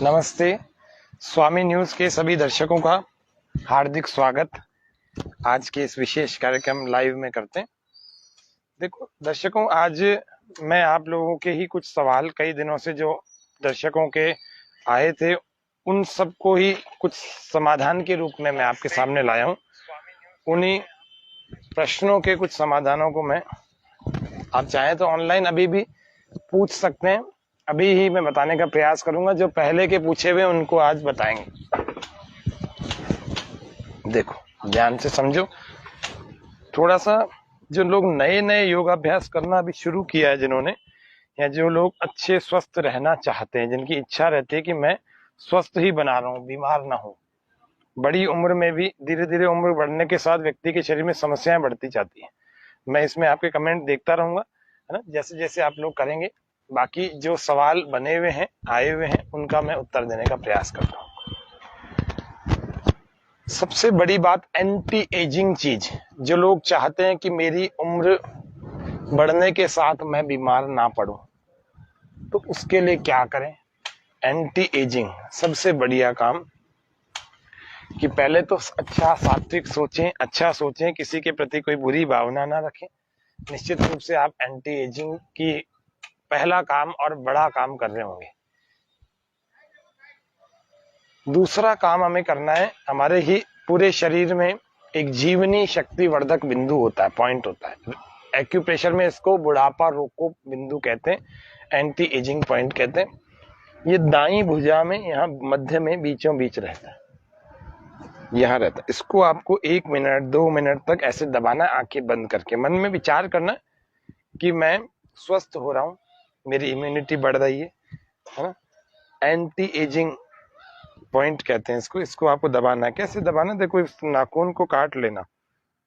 नमस्ते। स्वामी न्यूज के सभी दर्शकों का हार्दिक स्वागत। आज के इस विशेष कार्यक्रम लाइव में करते हैं। देखो दर्शकों, आज मैं आप लोगों के ही कुछ सवाल कई दिनों से जो दर्शकों के आए थे, उन सबको ही कुछ समाधान के रूप में मैं आपके सामने लाया हूं। उन्हीं प्रश्नों के कुछ समाधानों को मैं, आप चाहें तो ऑनलाइन अभी भी पूछ सकते हैं। अभी ही मैं बताने का प्रयास करूंगा। जो पहले के पूछे हुए उनको आज बताएंगे। देखो ध्यान से समझो। थोड़ा सा जो लोग नए नए योगाभ्यास करना अभी शुरू किया है जिन्होंने, या जो लोग अच्छे स्वस्थ रहना चाहते हैं, जिनकी इच्छा रहती है कि मैं स्वस्थ ही बना रहा हूँ, बीमार ना हूँ। बड़ी उम्र में भी धीरे धीरे उम्र बढ़ने के साथ व्यक्ति के शरीर में समस्याएं बढ़ती जाती हैं। मैं इसमें आपके कमेंट देखता रहूंगा, है ना, जैसे जैसे आप लोग करेंगे। बाकी जो सवाल बने हुए हैं, आए हुए हैं, उनका मैं उत्तर देने का प्रयास करता हूँ। सबसे बड़ी बात, एंटी एजिंग चीज, जो लोग चाहते हैं कि मेरी उम्र बढ़ने के साथ मैं बीमार ना पड़ूं, तो उसके लिए क्या करें। एंटी एजिंग सबसे बढ़िया काम कि पहले तो अच्छा सात्विक सोचें, अच्छा सोचें, किसी के प्रति कोई बुरी भावना ना रखें। निश्चित रूप से आप एंटी एजिंग की पहला काम और बड़ा काम कर रहे होंगे। दूसरा काम हमें करना है, हमारे ही पूरे शरीर में एक जीवनी शक्ति वर्धक बिंदु होता है, पॉइंट होता है। एक्यूप्रेशर में इसको बुढ़ापा रोको बिंदु कहते हैं, एंटी एजिंग पॉइंट कहते हैं। ये दाई भुजा में, यहाँ मध्य में बीचों बीच रहता है, यहाँ रहता है। इसको आपको 1 मिनट 2 मिनट तक ऐसे दबाना, आंखें बंद करके मन में विचार करना कि मैं स्वस्थ हो रहा हूँ, मेरी इम्यूनिटी बढ़ रही है ना। एंटी एजिंग पॉइंट कहते हैं इसको आपको दबाना है। कैसे दबाना? देखो, इस नाखून को काट लेना।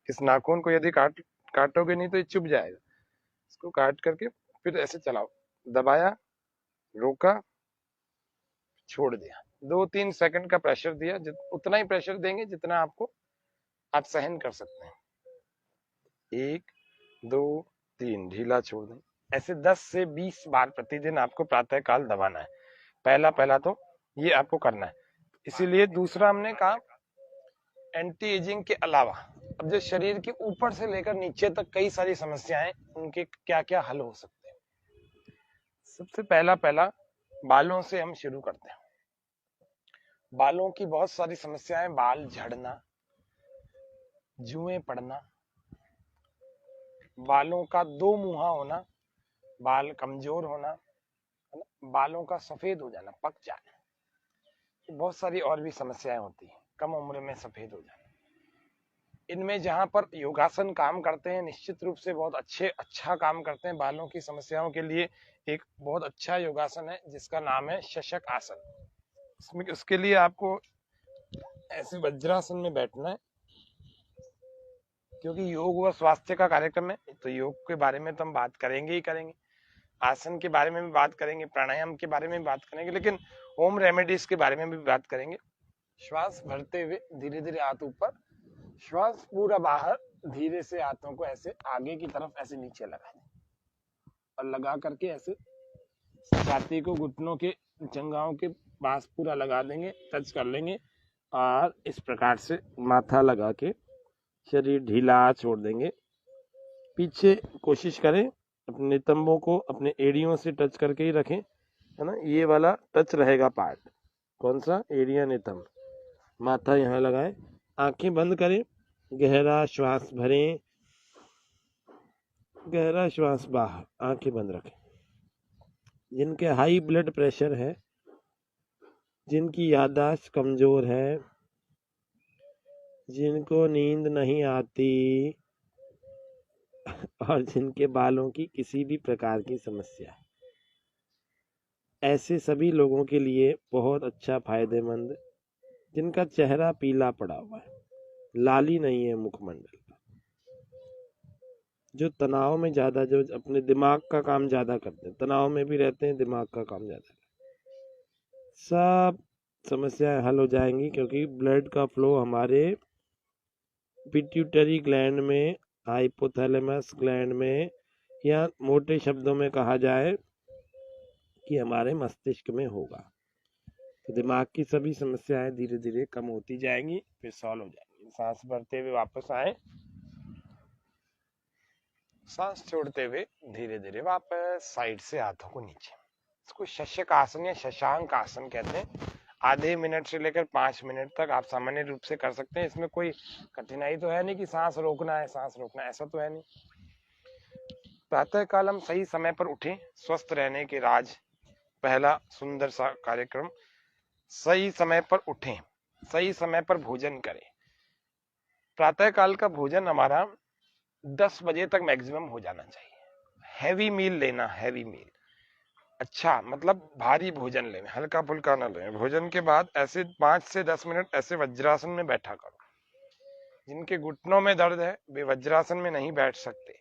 इस नाखून को यदि काटोगे नहीं तो ये चुभ जाएगा। इसको काट करके फिर ऐसे चलाओ, दबाया, रोका, छोड़ दिया। 2-3 सेकंड का प्रेशर दिया, उतना ही प्रेशर देंगे जितना आप सहन कर सकते हैं। 1 2 3, ढीला छोड़ दें। ऐसे 10 से 20 बार प्रतिदिन आपको प्रातः काल दबाना है। पहला तो ये आपको करना है। इसीलिए दूसरा हमने कहा, एंटी एजिंग के अलावा अब जो शरीर के ऊपर से लेकर नीचे तक कई सारी समस्याएं, उनके क्या क्या हल हो सकते हैं। सबसे पहला बालों से हम शुरू करते हैं। बालों की बहुत सारी समस्याएं, बाल झड़ना, जुएं पड़ना, बालों का दो मुहा होना, बाल कमजोर होना, बालों का सफेद हो जाना, पक जाना, बहुत सारी और भी समस्याएं होती हैं। कम उम्र में सफेद हो जाना। इनमें जहां पर योगासन काम करते हैं, निश्चित रूप से बहुत अच्छा काम करते हैं बालों की समस्याओं के लिए। एक बहुत अच्छा योगासन है जिसका नाम है शशक आसन। उसके लिए आपको ऐसे वज्रासन में बैठना है, क्योंकि योग व स्वास्थ्य का कार्यक्रम है, तो योग के बारे में तो हम बात करेंगे ही करेंगे, आसन के बारे में भी बात करेंगे, प्राणायाम के बारे में भी बात करेंगे, लेकिन होम रेमेडीज के बारे में भी बात करेंगे। श्वास भरते हुए धीरे धीरे हाथ ऊपर, श्वास पूरा बाहर, धीरे से हाथों को ऐसे आगे की तरफ ऐसे नीचे लगा दें, और लगा करके ऐसे छाती को घुटनों के जंघाओं के पास पूरा लगा देंगे, टच कर लेंगे, और इस प्रकार से माथा लगा के शरीर ढीला छोड़ देंगे। पीछे कोशिश करें अपने नितंबों को अपने एड़ियों से टच करके ही रखें, है ना। ये वाला टच रहेगा पार्ट, कौन सा? एड़िया नितंब। माथा यहाँ लगाएं, आंखें बंद करें, गहरा श्वास भरें, गहरा श्वास बाहर, आंखें बंद रखें। जिनके हाई ब्लड प्रेशर है, जिनकी याददाश्त कमजोर है, जिनको नींद नहीं आती, और जिनके बालों की किसी भी प्रकार की समस्या है, ऐसे सभी लोगों के लिए बहुत अच्छा फायदेमंद। जिनका चेहरा पीला पड़ा हुआ है, लाली नहीं है मुखमंडल, जो तनाव में ज्यादा, जो अपने दिमाग का काम ज्यादा करते हैं, तनाव में भी रहते हैं, दिमाग का काम ज्यादा करते हैं, सब समस्याएं हल हो जाएंगी। क्योंकि ब्लड का फ्लो हमारे पिट्यूटरी ग्लैंड में, हाइपोथैलेमस ग्लैंड में, या मोटे शब्दों में कहा जाए कि हमारे मस्तिष्क में होगा। तो दिमाग की सभी समस्याएं धीरे धीरे कम होती जाएंगी, फिर सॉल्व हो जाएंगी। सांस भरते हुए वापस आए, सांस छोड़ते हुए धीरे धीरे वापस साइड से हाथों को नीचे। इसको शशक आसन या शशांक आसन कहते हैं। आधे मिनट से लेकर 5 मिनट तक आप सामान्य रूप से कर सकते हैं। इसमें कोई कठिनाई तो है नहीं कि सांस रोकना है, सांस रोकना है, ऐसा तो है नहीं। प्रातः काल हम सही समय पर उठें, स्वस्थ रहने के राज। पहला सुंदर सा कार्यक्रम, सही समय पर उठें, सही समय पर भोजन करें। प्रातः काल का भोजन हमारा 10 बजे तक मैक्सिमम हो जाना चाहिए। हैवी मील लेना, हैवी मील, अच्छा मतलब भारी भोजन लें, हल्का फुल्का ना लें। भोजन के बाद ऐसे 5 से 10 मिनट ऐसे वज्रासन में बैठा करो। जिनके घुटनों में दर्द है वे वज्रासन में नहीं बैठ सकते,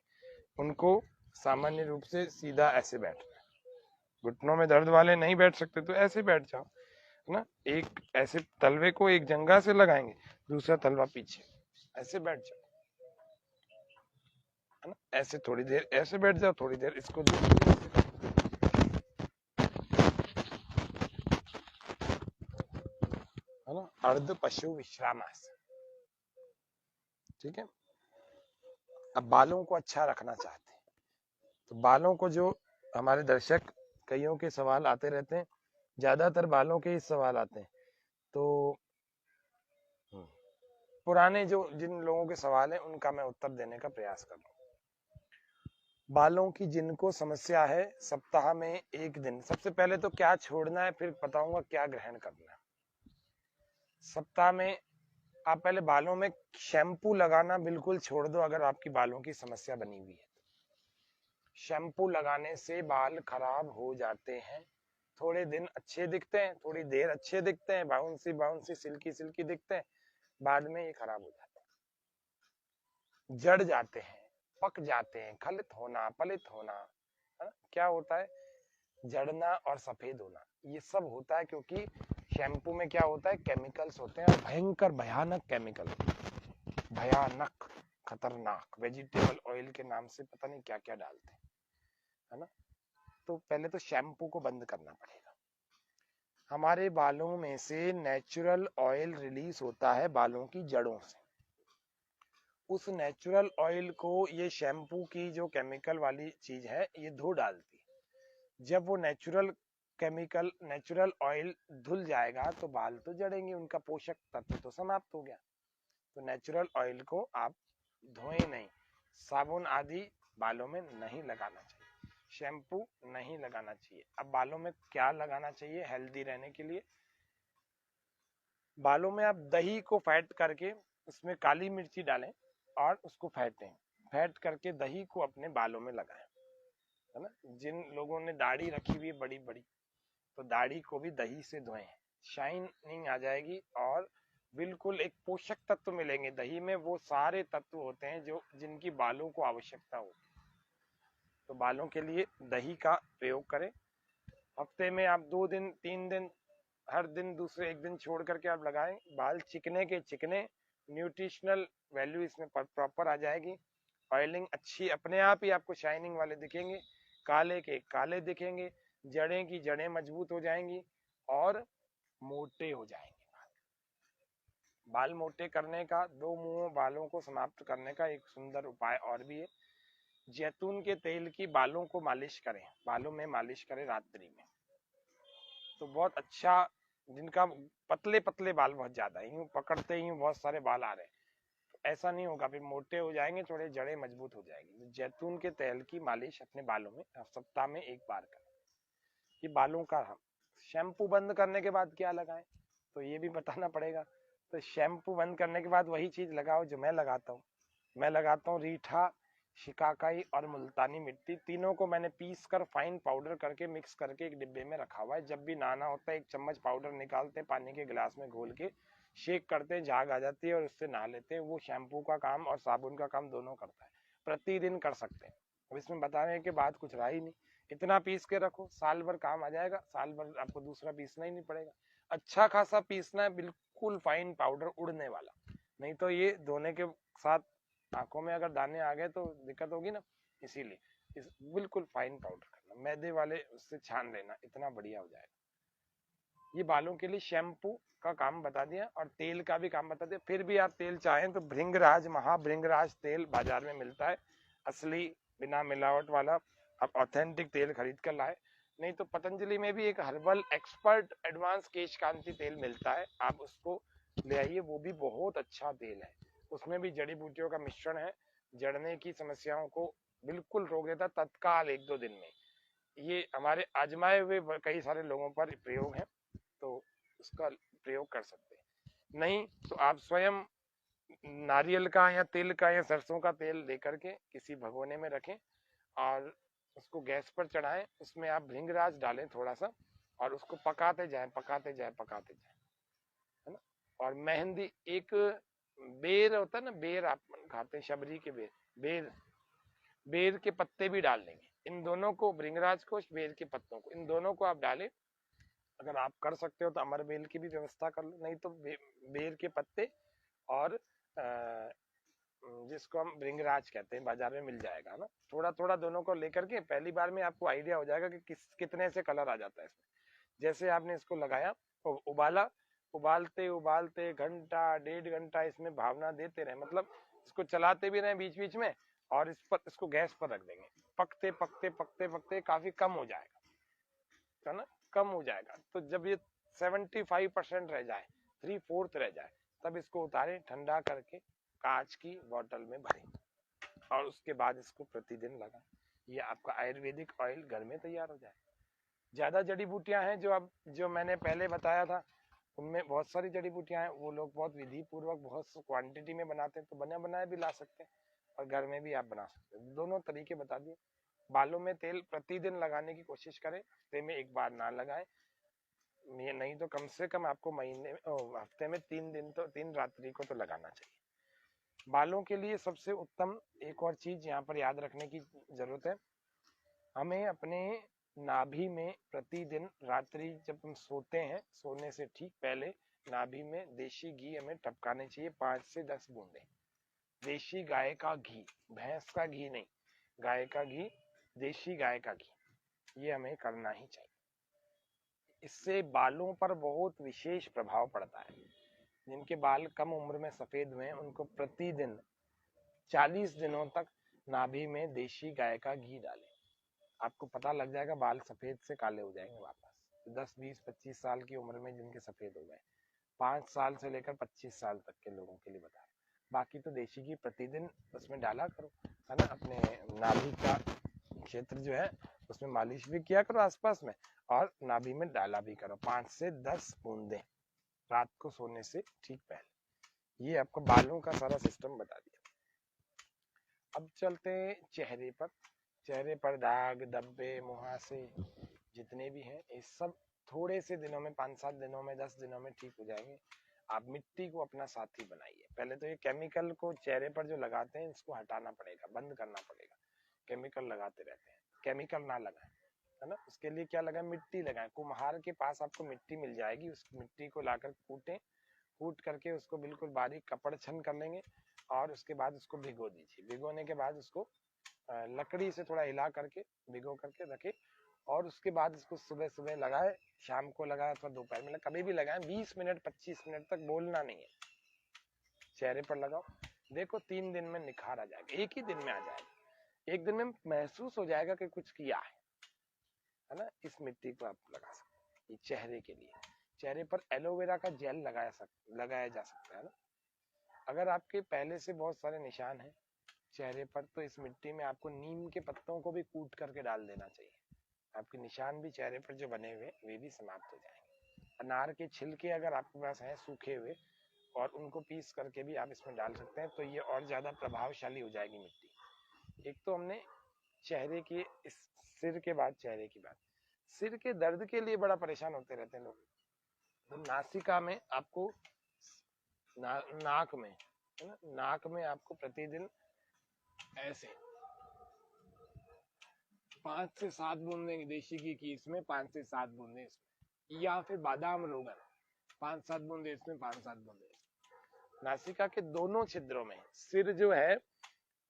उनको सामान्य रूप से सीधा ऐसे बैठना है। घुटनों में दर्द वाले नहीं बैठ सकते तो ऐसे बैठ जाओ, है ना। एक ऐसे तलवे को एक जंगा से लगाएंगे, दूसरा तलवा पीछे, ऐसे बैठ जाओ, है ना। ऐसे थोड़ी देर ऐसे बैठ जाओ, थोड़ी देर इसको है ना, अर्ध पशु विश्राम आसन। ठीक है। अब बालों को अच्छा रखना चाहते हैं तो बालों को, जो हमारे दर्शक कईयों के सवाल आते रहते हैं, ज्यादातर बालों के ही सवाल आते हैं, तो पुराने जो जिन लोगों के सवाल हैं उनका मैं उत्तर देने का प्रयास कर रहा हूँ। बालों की जिनको समस्या है, सप्ताह में एक दिन, सबसे पहले तो क्या छोड़ना है, फिर बताऊंगा क्या ग्रहण करना है। सप्ताह में आप पहले बालों में शैम्पू लगाना बिल्कुल छोड़ दो। अगर आपकी बालों की समस्या बनी हुई है, शैम्पू लगाने से बाल खराब हो जाते हैं। थोड़े दिन अच्छे दिखते हैं, थोड़ी देर अच्छे दिखते हैं, बाउंसी बाउंसी सिल्की सिल्की दिखते हैं, बाद में ये खराब हो जाते हैं, जड़ जाते हैं, पक जाते हैं। खलित होना, पलित होना, है ना? क्या होता है, जड़ना और सफेद होना, ये सब होता है क्योंकि शैम्पू में क्या होता है, केमिकल्स होते हैं, और भयंकर भयानक केमिकल, भयानक खतरनाक। वेजिटेबल ऑयल के नाम से पता नहीं क्या क्या डालते हैं, है ना। तो पहले तो शैम्पू को बंद करना पड़ेगा। हमारे बालों में से नेचुरल ऑयल रिलीज होता है बालों की जड़ों से। उस नेचुरल ऑयल को ये शैम्पू की जो केमिकल वाली चीज है ये धो डालती है। जब वो नेचुरल ऑयल धुल जाएगा तो बाल तो जड़ेंगे, उनका पोषक तत्व तो समाप्त हो गया। तो नेचुरल ऑयल को आप धोएं नहीं, साबुन आदि बालों में नहीं लगाना चाहिए, शैम्पू नहीं लगाना चाहिए। अब बालों में क्या लगाना चाहिए हेल्दी रहने के लिए? बालों में आप दही को फैट करके उसमें काली मिर्ची डालें और उसको फैटें, फैट करके दही को अपने बालों में लगाएं, है ना। जिन लोगों ने दाढ़ी रखी हुई है बड़ी बड़ी, तो दाढ़ी को भी दही से धोएं, शाइनिंग आ जाएगी और बिल्कुल एक पोषक तत्व मिलेंगे। दही में वो सारे तत्व होते हैं जो जिनकी बालों को आवश्यकता होती है। तो बालों के लिए दही का प्रयोग करें। हफ्ते में आप 2 दिन 3 दिन, हर दिन दूसरे एक दिन छोड़ करके आप लगाएं, बाल चिकने के चिकने, न्यूट्रिशनल वैल्यू इसमें प्रॉपर आ जाएगी। ऑयलिंग अच्छी, अपने आप ही आपको शाइनिंग वाले दिखेंगे, काले के काले दिखेंगे, जड़ें की जड़ें मजबूत हो जाएंगी और मोटे हो जाएंगे। बाल मोटे करने का, दो मुंहों बालों को समाप्त करने का एक सुंदर उपाय और भी है। जैतून के तेल की बालों को मालिश करें, बालों में मालिश करें रात्रि में, तो बहुत अच्छा। जिनका पतले पतले बाल बहुत ज्यादा है, यूं पकड़ते ही बहुत सारे बाल आ रहे हैं, तो ऐसा नहीं होगा, फिर मोटे हो जाएंगे, थोड़े जड़ें मजबूत हो जाएगी। तो जैतून के तेल की मालिश अपने बालों में सप्ताह में एक बार करें। ये बालों का। हम शैम्पू बंद करने के बाद क्या लगाएं, तो ये भी बताना पड़ेगा। तो शैम्पू बंद करने के बाद वही चीज लगाओ जो मैं लगाता हूँ। मैं लगाता हूँ रीठा, शिकाकाई और मुल्तानी मिट्टी, तीनों को मैंने पीस कर फाइन पाउडर करके मिक्स करके एक डिब्बे में रखा हुआ है। जब भी नहाना होता है 1 चम्मच पाउडर निकालते हैं, पानी के गिलास में घोल के शेक करते हैं, झाग आ जाती है और उससे नहा लेते हैं। वो शैम्पू का काम और साबुन का काम दोनों करता है, प्रतिदिन कर सकते हैं। अब इसमें बताने के बाद कुछ रहा ही नहीं, इतना पीस के रखो, साल भर काम आ जाएगा, साल भर आपको दूसरा पीसना ही नहीं पड़ेगा। अच्छा खासा पीसना है, बिल्कुल फाइन पाउडर उड़ने वाला, नहीं तो ये धोने के साथ आंखों में अगर दाने आ गए तो दिक्कत होगी ना। इसीलिए बिल्कुल फाइन पाउडर करना, मैदे वाले उससे छान लेना, इतना बढ़िया हो जाएगा। ये बालों के लिए शैम्पू का काम बता दिया और तेल का भी काम बता दिया। फिर भी आप तेल चाहें तो भृंगराज, महाभृंगराज तेल बाजार में मिलता है, असली बिना मिलावट वाला, आप ऑथेंटिक तेल खरीद कर लाए। नहीं तो पतंजलि में भी एक हर्बल एक्सपर्ट एडवांस केश कांति तेल मिलता है, आप उसको ले आइए, वो भी बहुत अच्छा तेल है। उसमें भी जड़ी बूटियों का मिश्रण है, जड़ने की समस्याओं को बिल्कुल रोक देता तत्काल 1-2 दिन में। ये हमारे आजमाए हुए कई सारे लोगों पर प्रयोग है, तो उसका प्रयोग कर सकते हैं। नहीं तो आप स्वयं नारियल का या तिल का या सरसों का तेल लेकर के किसी भगोने में रखें और उसको गैस पर चढ़ाएं, उसमें आप भृंगराज डालें थोड़ा सा और उसको पकाते जाएं, पकाते जाएं, पकाते जाएं, है ना। और मेहंदी, एक बेर होता है ना, बेर आप खाते हैं, शबरी के बेर, बेर बेर के पत्ते भी डाल देंगे। इन दोनों को, भृंगराज को, बेर के पत्तों को, इन दोनों को आप डालें। अगर आप कर सकते हो तो अमर बेल की भी व्यवस्था कर लो, नहीं तो बेर के पत्ते और जिसको हम भृंगराज कहते हैं, बाजार में मिल जाएगा ना। थोड़ा थोड़ा दोनों को लेकर के पहली बार में आपको आइडिया हो जाएगा कि कितने से कलर आ जाता है इसमें। जैसे आपने इसको लगाया, उबाला, उबालते उबालते घंटा 1.5 घंटा इसमें भावना देते रहे, मतलब इसको चलाते भी रहे बीच बीच में, और इसको गैस पर रख देंगे। पकते पकते पकते पकते काफी कम हो जाएगा, है ना, कम हो जाएगा। तो जब ये 75% रह जाए, 3/4 रह जाए, तब इसको उतारें, ठंडा करके कांच की बोतल में भरें और उसके बाद इसको प्रतिदिन लगाएं। ये आपका आयुर्वेदिक ऑयल घर में तैयार हो जाए। ज्यादा जड़ी बूटियां हैं जो मैंने पहले बताया था, उनमें बहुत सारी जड़ी बूटियां हैं, वो लोग बहुत विधि पूर्वक बहुत क्वांटिटी में बनाते हैं, तो बना बनाया भी ला सकते हैं और घर में भी आप बना सकते हैं। दोनों तरीके बता दिए। बालों में तेल प्रतिदिन लगाने की कोशिश करें, हफ्ते में 1 बार ना लगाएं, नहीं तो कम से कम आपको हफ्ते में 3 दिन तो 3 रात्रि को तो लगाना चाहिए। बालों के लिए सबसे उत्तम एक और चीज यहाँ पर याद रखने की जरूरत है, हमें अपने नाभि में प्रतिदिन रात्रि जब हम सोते हैं, सोने से ठीक पहले नाभि में देशी घी हमें टपकाने चाहिए, 5 से 10 बूंदे। देशी गाय का घी, भैंस का घी नहीं, गाय का घी, देशी गाय का घी, ये हमें करना ही चाहिए। इससे बालों पर बहुत विशेष प्रभाव पड़ता है। जिनके बाल कम उम्र में सफेद हुए हैं, उनको प्रतिदिन 40 दिनों तक नाभि में देशी गाय का घी डालें, आपको पता लग जाएगा बाल सफेद से काले हो जाएंगे वापस। 10, 20, 25 साल की उम्र में जिनके सफेद हो गए, 5 साल से लेकर 25 साल तक के लोगों के लिए बता। बाकी तो देशी घी प्रतिदिन उसमें डाला करो, है ना। अपने नाभि का क्षेत्र जो है उसमें मालिश भी किया करो आसपास में, और नाभि में डाला भी करो, 5 से 10 बूंदे रात को सोने से ठीक पहले। ये आपको बालों का सारा सिस्टम बता दिया। अब चलते हैं चेहरे पर। चेहरे पर दाग, धब्बे, मुहासे जितने भी हैं, ये सब थोड़े से दिनों में, 5-7 दिनों में, 10 दिनों में ठीक हो जाएंगे। आप मिट्टी को अपना साथी बनाइए। पहले तो ये केमिकल को चेहरे पर जो लगाते हैं, इसको हटाना पड़ेगा, बंद करना पड़ेगा। केमिकल लगाते रहते हैं, केमिकल ना लगाएं, है ना। उसके लिए क्या लगाएं, मिट्टी लगाएं। कुम्हार के पास आपको मिट्टी मिल जाएगी, उस मिट्टी को लाकर कूटें, कूट करके उसको बिल्कुल बारीक कपड़ छन कर लेंगे और उसके बाद उसको भिगो दीजिए। भिगोने के बाद उसको लकड़ी से थोड़ा हिला करके भिगो करके रखे, और उसके बाद इसको सुबह सुबह लगाए, शाम को लगाए अथवा दोपहर में, कभी भी लगाएं। 20 मिनट 25 मिनट तक बोलना नहीं है, चेहरे पर लगाओ। देखो 3 दिन में निखार आ जाएगा, एक ही दिन में आ जाएगा। एक दिन में महसूस हो जाएगा कि कुछ किया है ना। इस मिट्टी को आप लगा सकते हैं, ये चेहरे के लिए। चेहरे पर एलोवेरा का जेल लगाया जा सकता है ना। अगर आपके पहले से बहुत सारे निशान हैं चेहरे पर, तो इस मिट्टी में आपको नीम के पत्तों को भी कूट करके डाल देना चाहिए। आपके निशान भी चेहरे पर जो बने हुए वे भी समाप्त हो जाएंगे। अनार के छिलके अगर आपके पास हैं सूखे हुए, और उनको पीस करके भी आप इसमें डाल सकते हैं, तो ये और ज्यादा प्रभावशाली हो जाएगी मिट्टी। एक तो हमने चेहरे की, इस सिर के बाद चेहरे की बात। सिर के दर्द के लिए बड़ा परेशान होते रहते हैं लोग, तो नासिका में आपको नाक में, है ना, नाक में आपको प्रतिदिन ऐसे 5 से 7 बूंदे देशी घी की इसमें, 5 से 7 बूंदे इसमें, या फिर बादाम रोगन 5-7 बूंदे इसमें, 5-7 बूंदे इसमें। नासिका के दोनों छिद्रों में, सिर जो है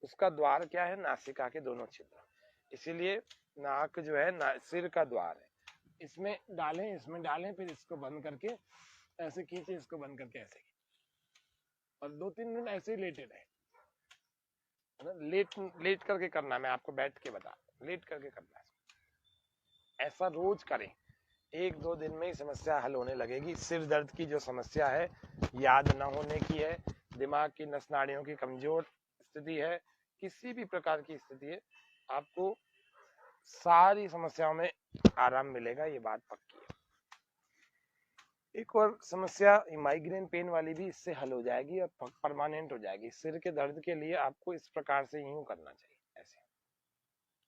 उसका द्वार क्या है, नासिका के दोनों छिद्र, इसीलिए नाक जो है सिर का द्वार है। इसमें डालें, फिर इसको बंद करके ऐसे खींचे, इसको बंद करके ऐसे खींचे और 2-3 मिनट ऐसे ही लेटे रहे। लेट करके करना, मैं आपको बैठ के बता, लेट करके करना है। ऐसा रोज करें, 1-2 दिन में ही समस्या हल होने लगेगी। सिर दर्द की जो समस्या है, याद न होने की है, दिमाग की नस नाड़ियों की कमजोर स्थिति है, किसी भी प्रकार की स्थिति है, आपको सारी समस्याओं में आराम मिलेगा, ये बात पक्की है। एक और समस्या माइग्रेन पेन वाली भी इससे हल हो जाएगी और परमानेंट हो जाएगी। सिर के दर्द के लिए आपको इस प्रकार से यूं करना चाहिए, ऐसे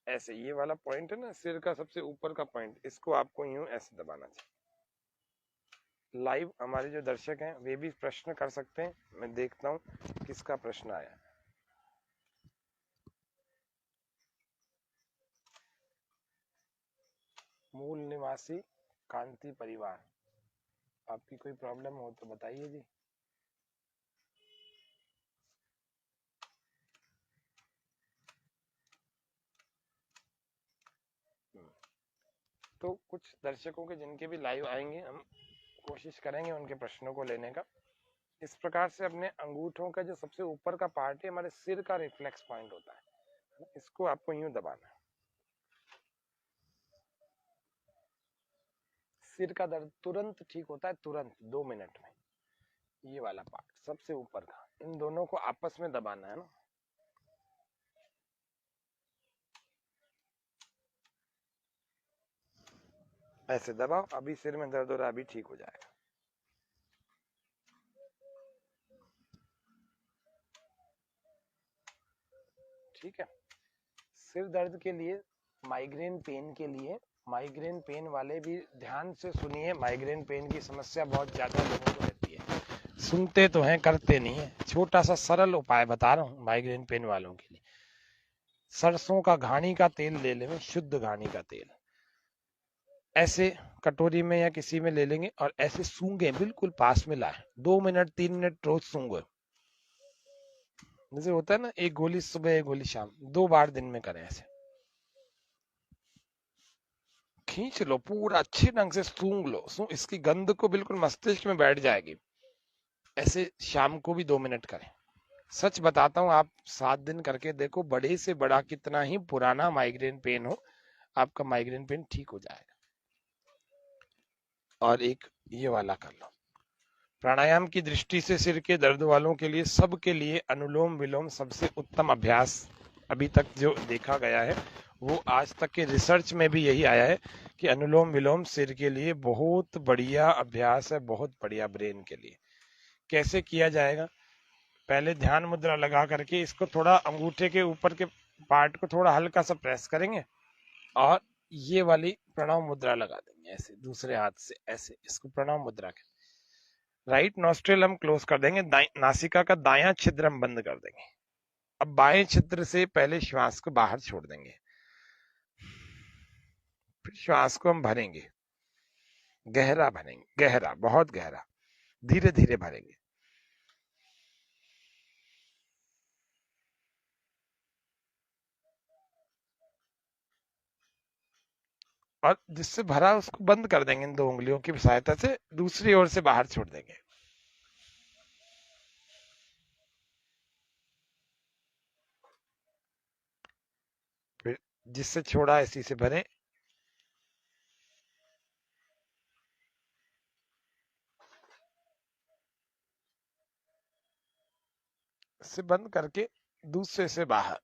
ऐसे, ये वाला पॉइंट है ना सिर का सबसे ऊपर का पॉइंट, इसको आपको यूं ऐसे दबाना चाहिए। लाइव हमारे जो दर्शक हैं वे भी प्रश्न कर सकते हैं, मैं देखता हूँ किसका प्रश्न आया। मूल निवासी कांति परिवार, आपकी कोई प्रॉब्लम हो तो बताइए जी। तो कुछ दर्शकों के जिनके भी लाइव आएंगे, हम कोशिश करेंगे उनके प्रश्नों को लेने का। इस प्रकार से अपने अंगूठों का जो सबसे ऊपर का पार्ट है, हमारे सिर का रिफ्लेक्स पॉइंट होता है, इसको आपको यूं दबाना है। सिर का दर्द तुरंत ठीक होता है, तुरंत 2 मिनट में। ये वाला पार्ट सबसे ऊपर का, इन दोनों को आपस में दबाना है ना। ऐसे दबाओ, अभी सिर में दर्द हो रहा है, अभी ठीक हो जाएगा। ठीक है। सिर दर्द के लिए, माइग्रेन पेन के लिए, माइग्रेन पेन वाले भी ध्यान से सुनिए। माइग्रेन पेन की समस्या बहुत ज्यादा लोगों को रहती है, सुनते तो हैं करते नहीं है। छोटा सा सरल उपाय बता रहा हूँ माइग्रेन पेन वालों के लिए। सरसों का घानी का तेल ले लेंगे, शुद्ध घानी का तेल, ऐसे कटोरी में या किसी में ले लेंगे और ऐसे सूंघे, बिल्कुल पास में लाए, 2 मिनट 3 मिनट रोज सूंघो। जैसे होता है ना, एक गोली सुबह एक गोली शाम, 2 बार दिन में करें। ऐसे खींच लो, पूरा अच्छे ढंग से सूंघ लो, इसकी गंध को बिल्कुल मस्तिष्क में बैठ जाएगी। ऐसे शाम को भी 2 मिनट करें। सच बताता हूँ, आप 7 दिन करके देखो, बड़े से बड़ा कितना ही पुराना माइग्रेन पेन हो, आपका माइग्रेन पेन ठीक हो जाएगा। और एक ये वाला कर लो। प्राणायाम की दृष्टि से सिर के दर्द वालों के लिए, सबके लिए अनुलोम विलोम सबसे उत्तम अभ्यास अभी तक जो देखा गया है, वो आज तक के रिसर्च में भी यही आया है कि अनुलोम विलोम सिर के लिए बहुत बढ़िया अभ्यास है, बहुत बढ़िया ब्रेन के लिए। कैसे किया जाएगा? पहले ध्यान मुद्रा लगा करके इसको थोड़ा अंगूठे के ऊपर के पार्ट को थोड़ा हल्का सा प्रेस करेंगे और ये वाली प्रणव मुद्रा लगा देंगे, ऐसे दूसरे हाथ से ऐसे, इसको प्रणव मुद्रा के। राइट नॉस्ट्रिल हम क्लोज कर देंगे, नासिका का दायां छिद्र हम बंद कर देंगे। अब बाएं छिद्र से पहले श्वास को बाहर छोड़ देंगे, फिर श्वास को हम भरेंगे, गहरा भरेंगे, गहरा, बहुत गहरा, धीरे धीरे भरेंगे। और जिससे भरा उसको बंद कर देंगे, इन 2 उंगलियों की सहायता से दूसरी ओर से बाहर छोड़ देंगे। फिर जिससे छोड़ा इसी से भरें। से बंद करके दूसरे से बाहर।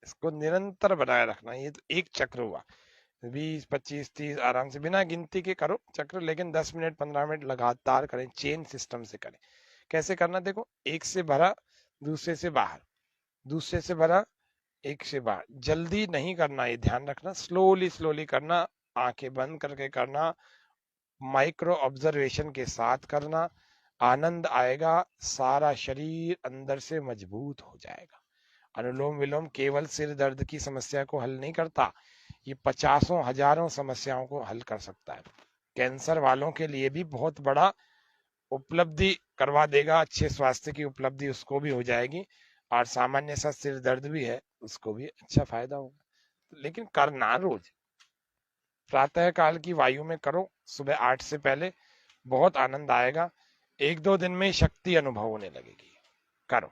इसको निरंतर बनाए रखना। ये तो एक चक्र हुआ, 20 25 30 आराम से बिना गिनती के करो चक्र, लेकिन 10 मिनट 15 मिनट लगातार करें, चेन सिस्टम से करें। कैसे करना देखो, एक से भरा, दूसरे से बाहर, दूसरे से भरा, एक से बाहर। जल्दी नहीं करना, ये ध्यान रखना, स्लोली स्लोली करना, आंखें बंद करके करना, माइक्रो ऑब्जर्वेशन के साथ करना। आनंद आएगा, सारा शरीर अंदर से मजबूत हो जाएगा। अनुलोम विलोम केवल सिर दर्द की समस्या को हल नहीं करता, ये 50 हजारों समस्याओं को हल कर सकता है। कैंसर वालों के लिए भी बहुत बड़ा उपलब्धि करवा देगा, अच्छे स्वास्थ्य की उपलब्धि उसको भी हो जाएगी। और सामान्य सा सिर दर्द भी है उसको भी अच्छा फायदा होगा। लेकिन करना रोज, प्रातः काल की वायु में करो, सुबह 8 से पहले, बहुत आनंद आएगा। 1-2 दिन में शक्ति अनुभव होने लगेगी। करो।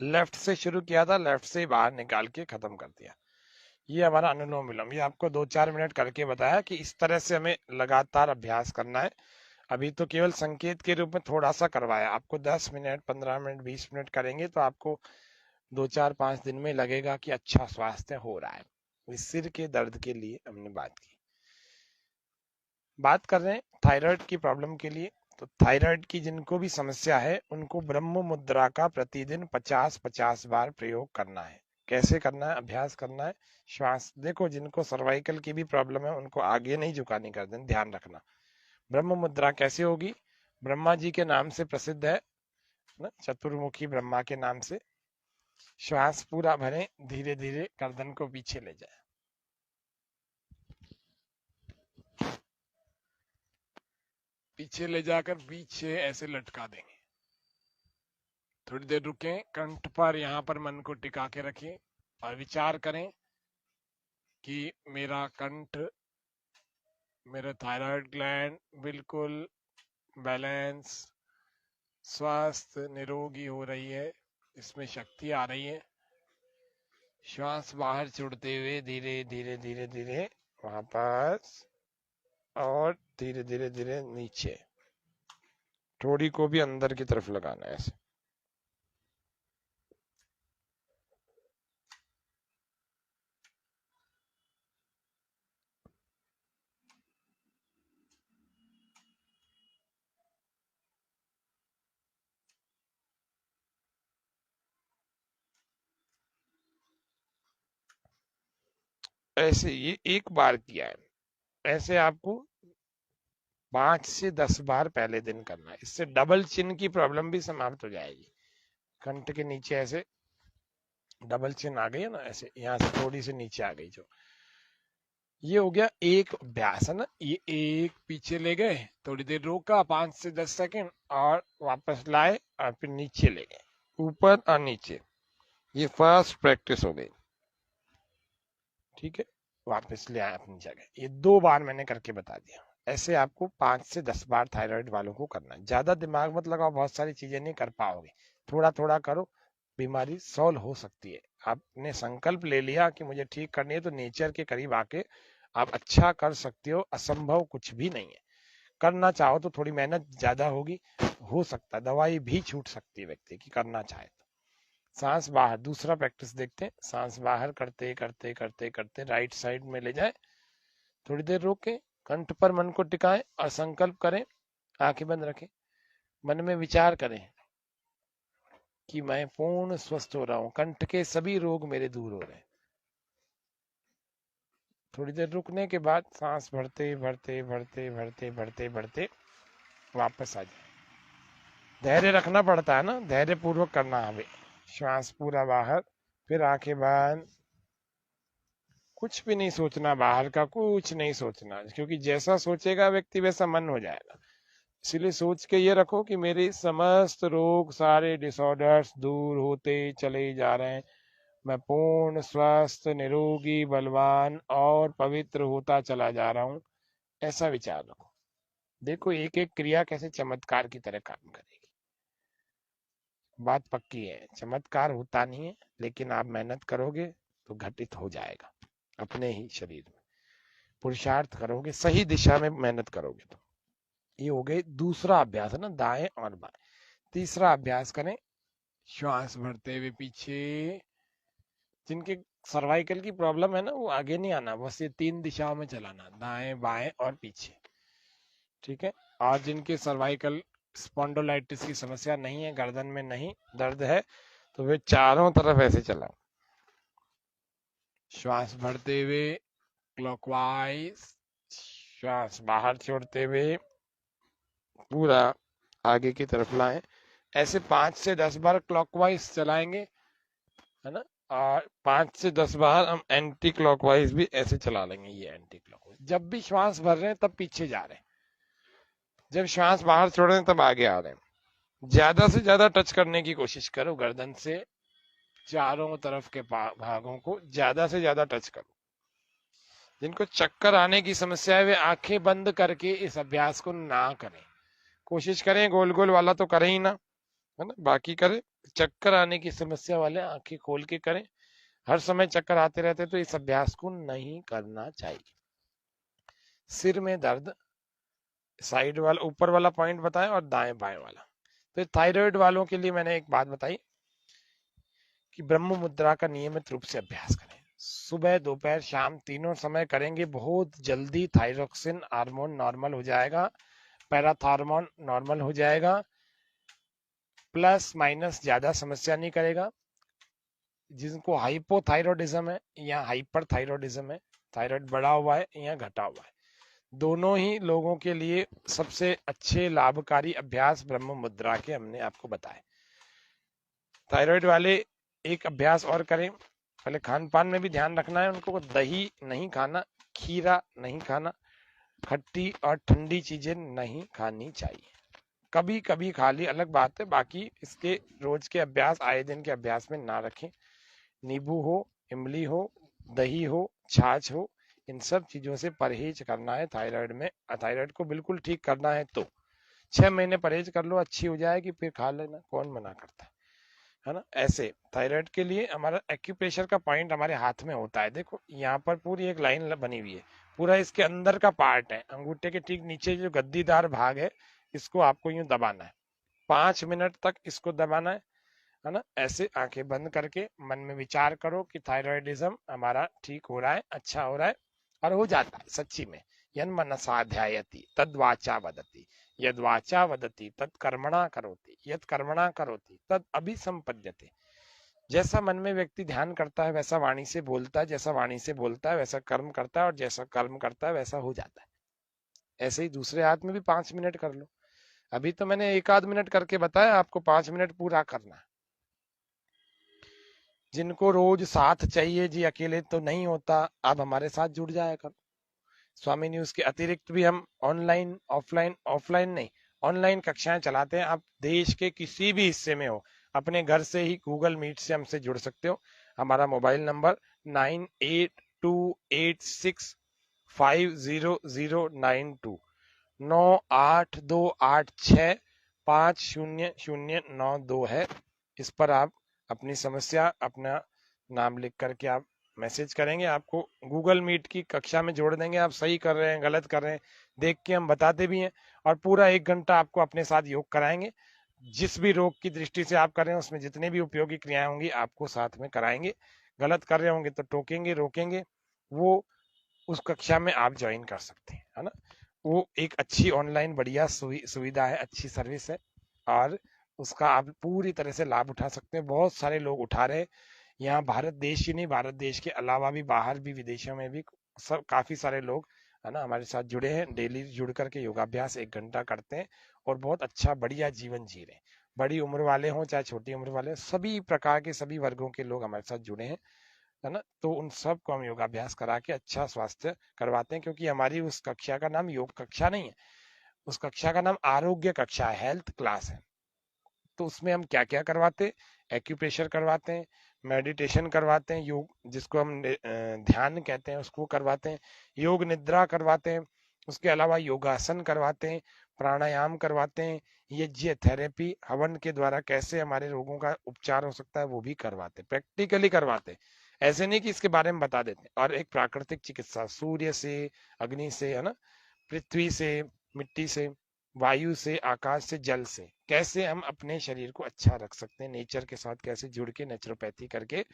लेफ्ट से शुरू किया था, लेफ्ट से ही बाहर निकाल के खत्म कर दिया। ये हमारा अनुलोम विलोम, ये आपको 2-4 मिनट करके बताया कि इस तरह से हमें लगातार अभ्यास करना है। अभी तो केवल संकेत के रूप में थोड़ा सा करवाया आपको, 10 मिनट 15 मिनट 20 मिनट करेंगे तो आपको 2-4-5 दिन में लगेगा कि अच्छा स्वास्थ्य हो रहा है। इस सिर के दर्द के लिए हमने बात की। बात कर रहे हैं थायराइड की प्रॉब्लम के लिए। तो थायराइड की जिनको भी समस्या है उनको ब्रह्म मुद्रा का प्रतिदिन 50-50 बार प्रयोग करना है। कैसे करना है? अभ्यास करना है। श्वास देखो, जिनको सर्वाइकल की भी प्रॉब्लम है उनको आगे नहीं झुकानी कर दें, ध्यान रखना। ब्रह्म मुद्रा कैसे होगी? ब्रह्मा जी के नाम से प्रसिद्ध है ना, चतुर्मुखी ब्रह्मा के नाम से। श्वास पूरा भरें, धीरे धीरे गर्दन को पीछे ले जाए, पीछे ले जाकर बीच से ऐसे लटका देंगे। थोड़ी देर रुकें, कंठ पर यहाँ पर मन को टिका के रखें और विचार करें कि मेरा कंठ, मेरा थायराइड ग्लैंड बिल्कुल बैलेंस, स्वस्थ, निरोगी हो रही है, इसमें शक्ति आ रही है। श्वास बाहर छोड़ते हुए धीरे धीरे धीरे धीरे वापस, और धीरे धीरे धीरे नीचे, थोड़ी को भी अंदर की तरफ लगाना है ऐसे। ऐसे ये एक बार किया है, ऐसे आपको 5 से 10 बार पहले दिन करना है। इससे डबल चिन की प्रॉब्लम भी समाप्त हो जाएगी। कंठ के नीचे ऐसे डबल चिन आ गई है ना, ऐसे यहाँ से थोड़ी सी नीचे आ गई जो, ये हो गया एक अभ्यास है ना। ये एक पीछे ले गए, थोड़ी देर रोका 5 से 10 सेकंड, और वापस लाए और फिर नीचे ले गए, ऊपर और नीचे। ये फर्स्ट प्रैक्टिस हो गई, ठीक है। वापस ले आए अपनी जगह। ये 2 बार मैंने करके बता दिया। ऐसे आपको 5 से 10 बार थायराइड वालों को करना है। ज्यादा दिमाग मत लगाओ, बहुत सारी चीजें नहीं कर पाओगे, थोड़ा थोड़ा करो, बीमारी सॉल्व हो सकती है। आपने संकल्प ले लिया कि मुझे ठीक करनी है, तो नेचर के करीब आके आप अच्छा कर सकते हो। असंभव कुछ भी नहीं है। करना चाहो तो थोड़ी मेहनत ज्यादा होगी, हो सकता है दवाई भी छूट सकती है व्यक्ति की, करना चाहे तो। सांस बाहर, दूसरा प्रैक्टिस देखते हैं। सांस बाहर करते करते करते करते राइट साइड में ले जाए, थोड़ी देर रोके, कंठ पर मन को टिकाएं और संकल्प करें, आंखें बंद रखें, मन में विचार करें कि मैं पूर्ण स्वस्थ हो रहा हूं, कंठ के सभी रोग मेरे दूर हो रहे हैं। थोड़ी देर रुकने के बाद सांस भरते भरते भरते भरते भरते भरते वापस आ जाए। धैर्य रखना पड़ता है ना, धैर्य पूर्वक करना हमें। श्वास पूरा बाहर, फिर आंखें बंद। कुछ भी नहीं सोचना, बाहर का कुछ नहीं सोचना, क्योंकि जैसा सोचेगा व्यक्ति वैसा मन हो जाएगा। इसीलिए सोच के ये रखो कि मेरे समस्त रोग, सारे डिसऑर्डर्स दूर होते चले जा रहे हैं, मैं पूर्ण स्वस्थ, निरोगी, बलवान और पवित्र होता चला जा रहा हूं। ऐसा विचार रखो। देखो एक एक क्रिया कैसे चमत्कार की तरह काम करेगी। बात पक्की है, चमत्कार होता नहीं है, लेकिन आप मेहनत करोगे तो घटित हो जाएगा अपने ही शरीर में। पुरुषार्थ करोगे, सही दिशा में मेहनत करोगे तो। ये हो गई दूसरा अभ्यास है ना, दाएं और बाएं। तीसरा अभ्यास करें, श्वास भरते हुए पीछे। जिनके सर्वाइकल की प्रॉब्लम है ना, वो आगे नहीं आना, बस ये 3 दिशाओं में चलाना, दाएं बाएं और पीछे। ठीक है। और जिनके सर्वाइकल स्पॉन्डोलाइटिस की समस्या नहीं है, गर्दन में नहीं दर्द है, तो वे चारों तरफ ऐसे चलाओ। श्वास भरते हुए क्लॉकवाइज, श्वास बाहर छोड़ते हुए पूरा आगे की तरफ लाएं। ऐसे 5 से 10 बार क्लॉकवाइज चलाएंगे, है ना। और 5 से 10 बार हम एंटी क्लॉकवाइज भी ऐसे चला लेंगे। ये एंटी क्लॉकवाइज, जब भी श्वास भर रहे हैं तब पीछे जा रहे हैं, जब श्वास बाहर छोड़ रहे हैं तब आगे आ रहे हैं। ज्यादा से ज्यादा टच करने की कोशिश करो, गर्दन से चारों तरफ के भागों को ज्यादा से ज्यादा टच करो। जिनको चक्कर आने की समस्या है वे आंखें बंद करके इस अभ्यास को ना करें। कोशिश करें गोल गोल वाला तो करें ही ना, है ना, बाकी करें। चक्कर आने की समस्या वाले आंखें खोल के करें। हर समय चक्कर आते रहते तो इस अभ्यास को नहीं करना चाहिए। सिर में दर्द, साइड वाला ऊपर वाला पॉइंट बताएं और दाएं बाएं वाला। तो थायराइड वालों के लिए मैंने एक बात बताई कि ब्रह्म मुद्रा का नियमित रूप से अभ्यास करें। सुबह दोपहर शाम तीनों समय करेंगे, बहुत जल्दी थायरोक्सिन हार्मोन नॉर्मल हो जाएगा, पैराथॉर्मोन नॉर्मल हो जाएगा, प्लस माइनस ज्यादा समस्या नहीं करेगा। जिनको हाइपोथायरॉयडिज्म है या हाइपर थायरॉयडिज्म है, थायराइड बढ़ा हुआ है या घटा हुआ है, दोनों ही लोगों के लिए सबसे अच्छे लाभकारी अभ्यास ब्रह्म मुद्रा के हमने आपको बताए। थायराइड वाले एक अभ्यास और करें, पहले खान पान में भी ध्यान रखना है उनको। दही नहीं खाना, खीरा नहीं खाना, खट्टी और ठंडी चीजें नहीं खानी चाहिए। कभी कभी खा ली अलग बात है, बाकी इसके रोज के अभ्यास, आए दिन के अभ्यास में ना रखें। नींबू हो, इमली हो, दही हो, छाछ हो, इन सब चीजों से परहेज करना है थायराइड में। थायराइड को बिल्कुल ठीक करना है तो 6 महीने परहेज कर लो, अच्छी हो जाएगी, फिर खा लेना, कौन मना करता है ना। ऐसे थायराइड के लिए हमारा एक्यूप्रेशर का पॉइंट हमारे हाथ में होता है। देखो यहाँ पर पूरी एक लाइन बनी हुई है, पूरा इसके अंदर का पार्ट है, अंगूठे के ठीक नीचे जो गद्दीदार भाग है, इसको आपको यूं दबाना है। 5 मिनट तक इसको दबाना है ना। ऐसे आंखें बंद करके मन में विचार करो कि थायराइडिज्म हमारा ठीक हो रहा है, अच्छा हो रहा है, और हो जाता है सच्ची में। यन्मनसा ध्यायति तद्वाचा वदति, यद्वाचा वदति तत्कर्मणा करोति, यत् कर्मणा करोति तद अभिसंपद्यते। जैसा मन में व्यक्ति ध्यान करता है वैसा वाणी से बोलता है, जैसा वाणी से बोलता है वैसा कर्म करता है, और जैसा कर्म करता है वैसा हो जाता है। ऐसे ही दूसरे हाथ में भी 5 मिनट कर लो। अभी तो मैंने 1 आध मिनट करके बताया, आपको 5 मिनट पूरा करना है। जिनको रोज साथ चाहिए जी, अकेले तो नहीं होता, आप हमारे साथ जुड़ जाया करो। स्वामी न्यूज के अतिरिक्त भी हम ऑफलाइन नहीं, ऑनलाइन कक्षाएं चलाते हैं। आप देश के किसी भी हिस्से में हो, अपने घर से ही गूगल मीट से हमसे जुड़ सकते हो। हमारा मोबाइल नंबर 9828650092, 9828650092 है। इस पर आप अपनी समस्या, अपना नाम लिख करके आप मैसेज करेंगे, आपको गूगल मीट की कक्षा में जोड़ देंगे। आप सही कर रहे हैं गलत कर रहे हैं देख के हम बताते भी हैं, और पूरा 1 घंटा आपको अपने साथ योग कराएंगे। जिस भी रोग की दृष्टि से आप कर रहे हैं उसमें जितने भी उपयोगी क्रियाएं होंगी आपको साथ में कराएंगे। गलत कर रहे होंगे तो टोकेंगे, रोकेंगे, वो उस कक्षा में आप ज्वाइन कर सकते हैं, है ना। वो एक अच्छी ऑनलाइन बढ़िया सुविधा है, अच्छी सर्विस है, और उसका आप पूरी तरह से लाभ उठा सकते हैं। बहुत सारे लोग उठा रहे हैं, यहाँ भारत देश ही नहीं, भारत देश के अलावा भी बाहर भी विदेशों में भी सब काफी सारे लोग, है ना, हमारे साथ जुड़े हैं। डेली जुड़ करके योगाभ्यास 1 घंटा करते हैं और बहुत अच्छा बढ़िया जीवन जी रहे हैं। बड़ी उम्र वाले हों चाहे छोटी उम्र वाले, सभी प्रकार के सभी वर्गों के लोग हमारे साथ जुड़े हैं, है ना। तो उन सब को हम योगाभ्यास करा के अच्छा स्वास्थ्य करवाते हैं, क्योंकि हमारी उस कक्षा का नाम योग कक्षा नहीं है, उस कक्षा का नाम आरोग्य कक्षा है, हेल्थ क्लास है। तो उसमें हम क्या क्या करवाते हैं, एक्यूप्रेशर करवाते हैं, मेडिटेशन करवाते हैं, योग जिसको हम ध्यान कहते हैं उसको करवाते हैं, योग निद्रा करवाते हैं, उसके अलावा योगासन करवाते हैं, प्राणायाम करवाते हैं, यज्ञ थेरेपी हवन के द्वारा कैसे हमारे रोगों का उपचार हो सकता है वो भी करवाते हैं, प्रैक्टिकली करवाते हैं। ऐसे नहीं कि इसके बारे में बता देते हैं। और एक प्राकृतिक चिकित्सा, सूर्य से, अग्नि से, है ना, पृथ्वी से, मिट्टी से, वायु से, आकाश से, जल से कैसे हम अपने शरीर को अच्छा रख सकते हैं, नेचर के साथ कैसे जुड़ के नेचुरोपैथी करके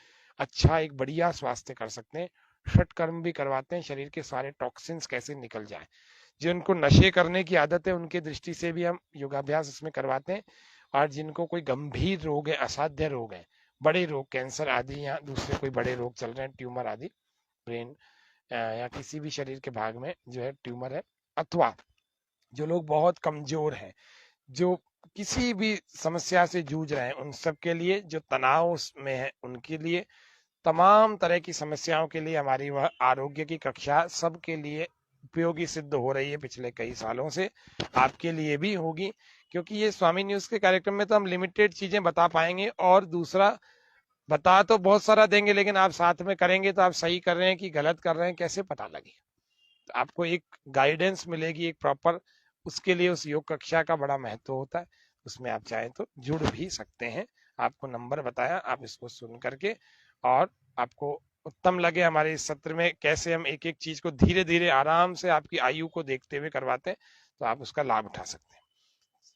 अच्छा एक बढ़िया स्वास्थ्य कर सकते हैं। षटकर्म भी करवाते हैं, शरीर के सारे टॉक्सिन्स कैसे निकल जाए। जिनको नशे करने की आदत है उनकी दृष्टि से भी हम योगाभ्यास इसमें करवाते हैं। और जिनको कोई गंभीर रोग है, असाध्य रोग है, बड़े रोग, कैंसर आदि या दूसरे कोई बड़े रोग चल रहे हैं, ट्यूमर आदि, ब्रेन या किसी भी शरीर के भाग में जो है ट्यूमर है, अथवा जो लोग बहुत कमजोर हैं, जो किसी भी समस्या से जूझ रहे हैं, उन सब के लिए, जो तनाव में है उनके लिए, तमाम तरह की समस्याओं के लिए हमारी वह आरोग्य की कक्षा सबके लिए उपयोगी सिद्ध हो रही है पिछले कई सालों से। आपके लिए भी होगी, क्योंकि ये स्वामी न्यूज के कार्यक्रम में तो हम लिमिटेड चीजें बता पाएंगे, और दूसरा बता तो बहुत सारा देंगे, लेकिन आप साथ में करेंगे तो आप सही कर रहे हैं कि गलत कर रहे हैं कैसे पता लगे। तो आपको एक गाइडेंस मिलेगी, एक प्रॉपर, उसके लिए उस योग कक्षा का बड़ा महत्व होता है। उसमें आप चाहें तो जुड़ भी सकते हैं। आपको नंबर बताया, आप इसको सुन करके, और आपको उत्तम लगे हमारे इस सत्र में कैसे हम एक एक चीज को धीरे धीरे आराम से आपकी आयु को देखते हुए करवाते हैं, तो आप उसका लाभ उठा सकते हैं।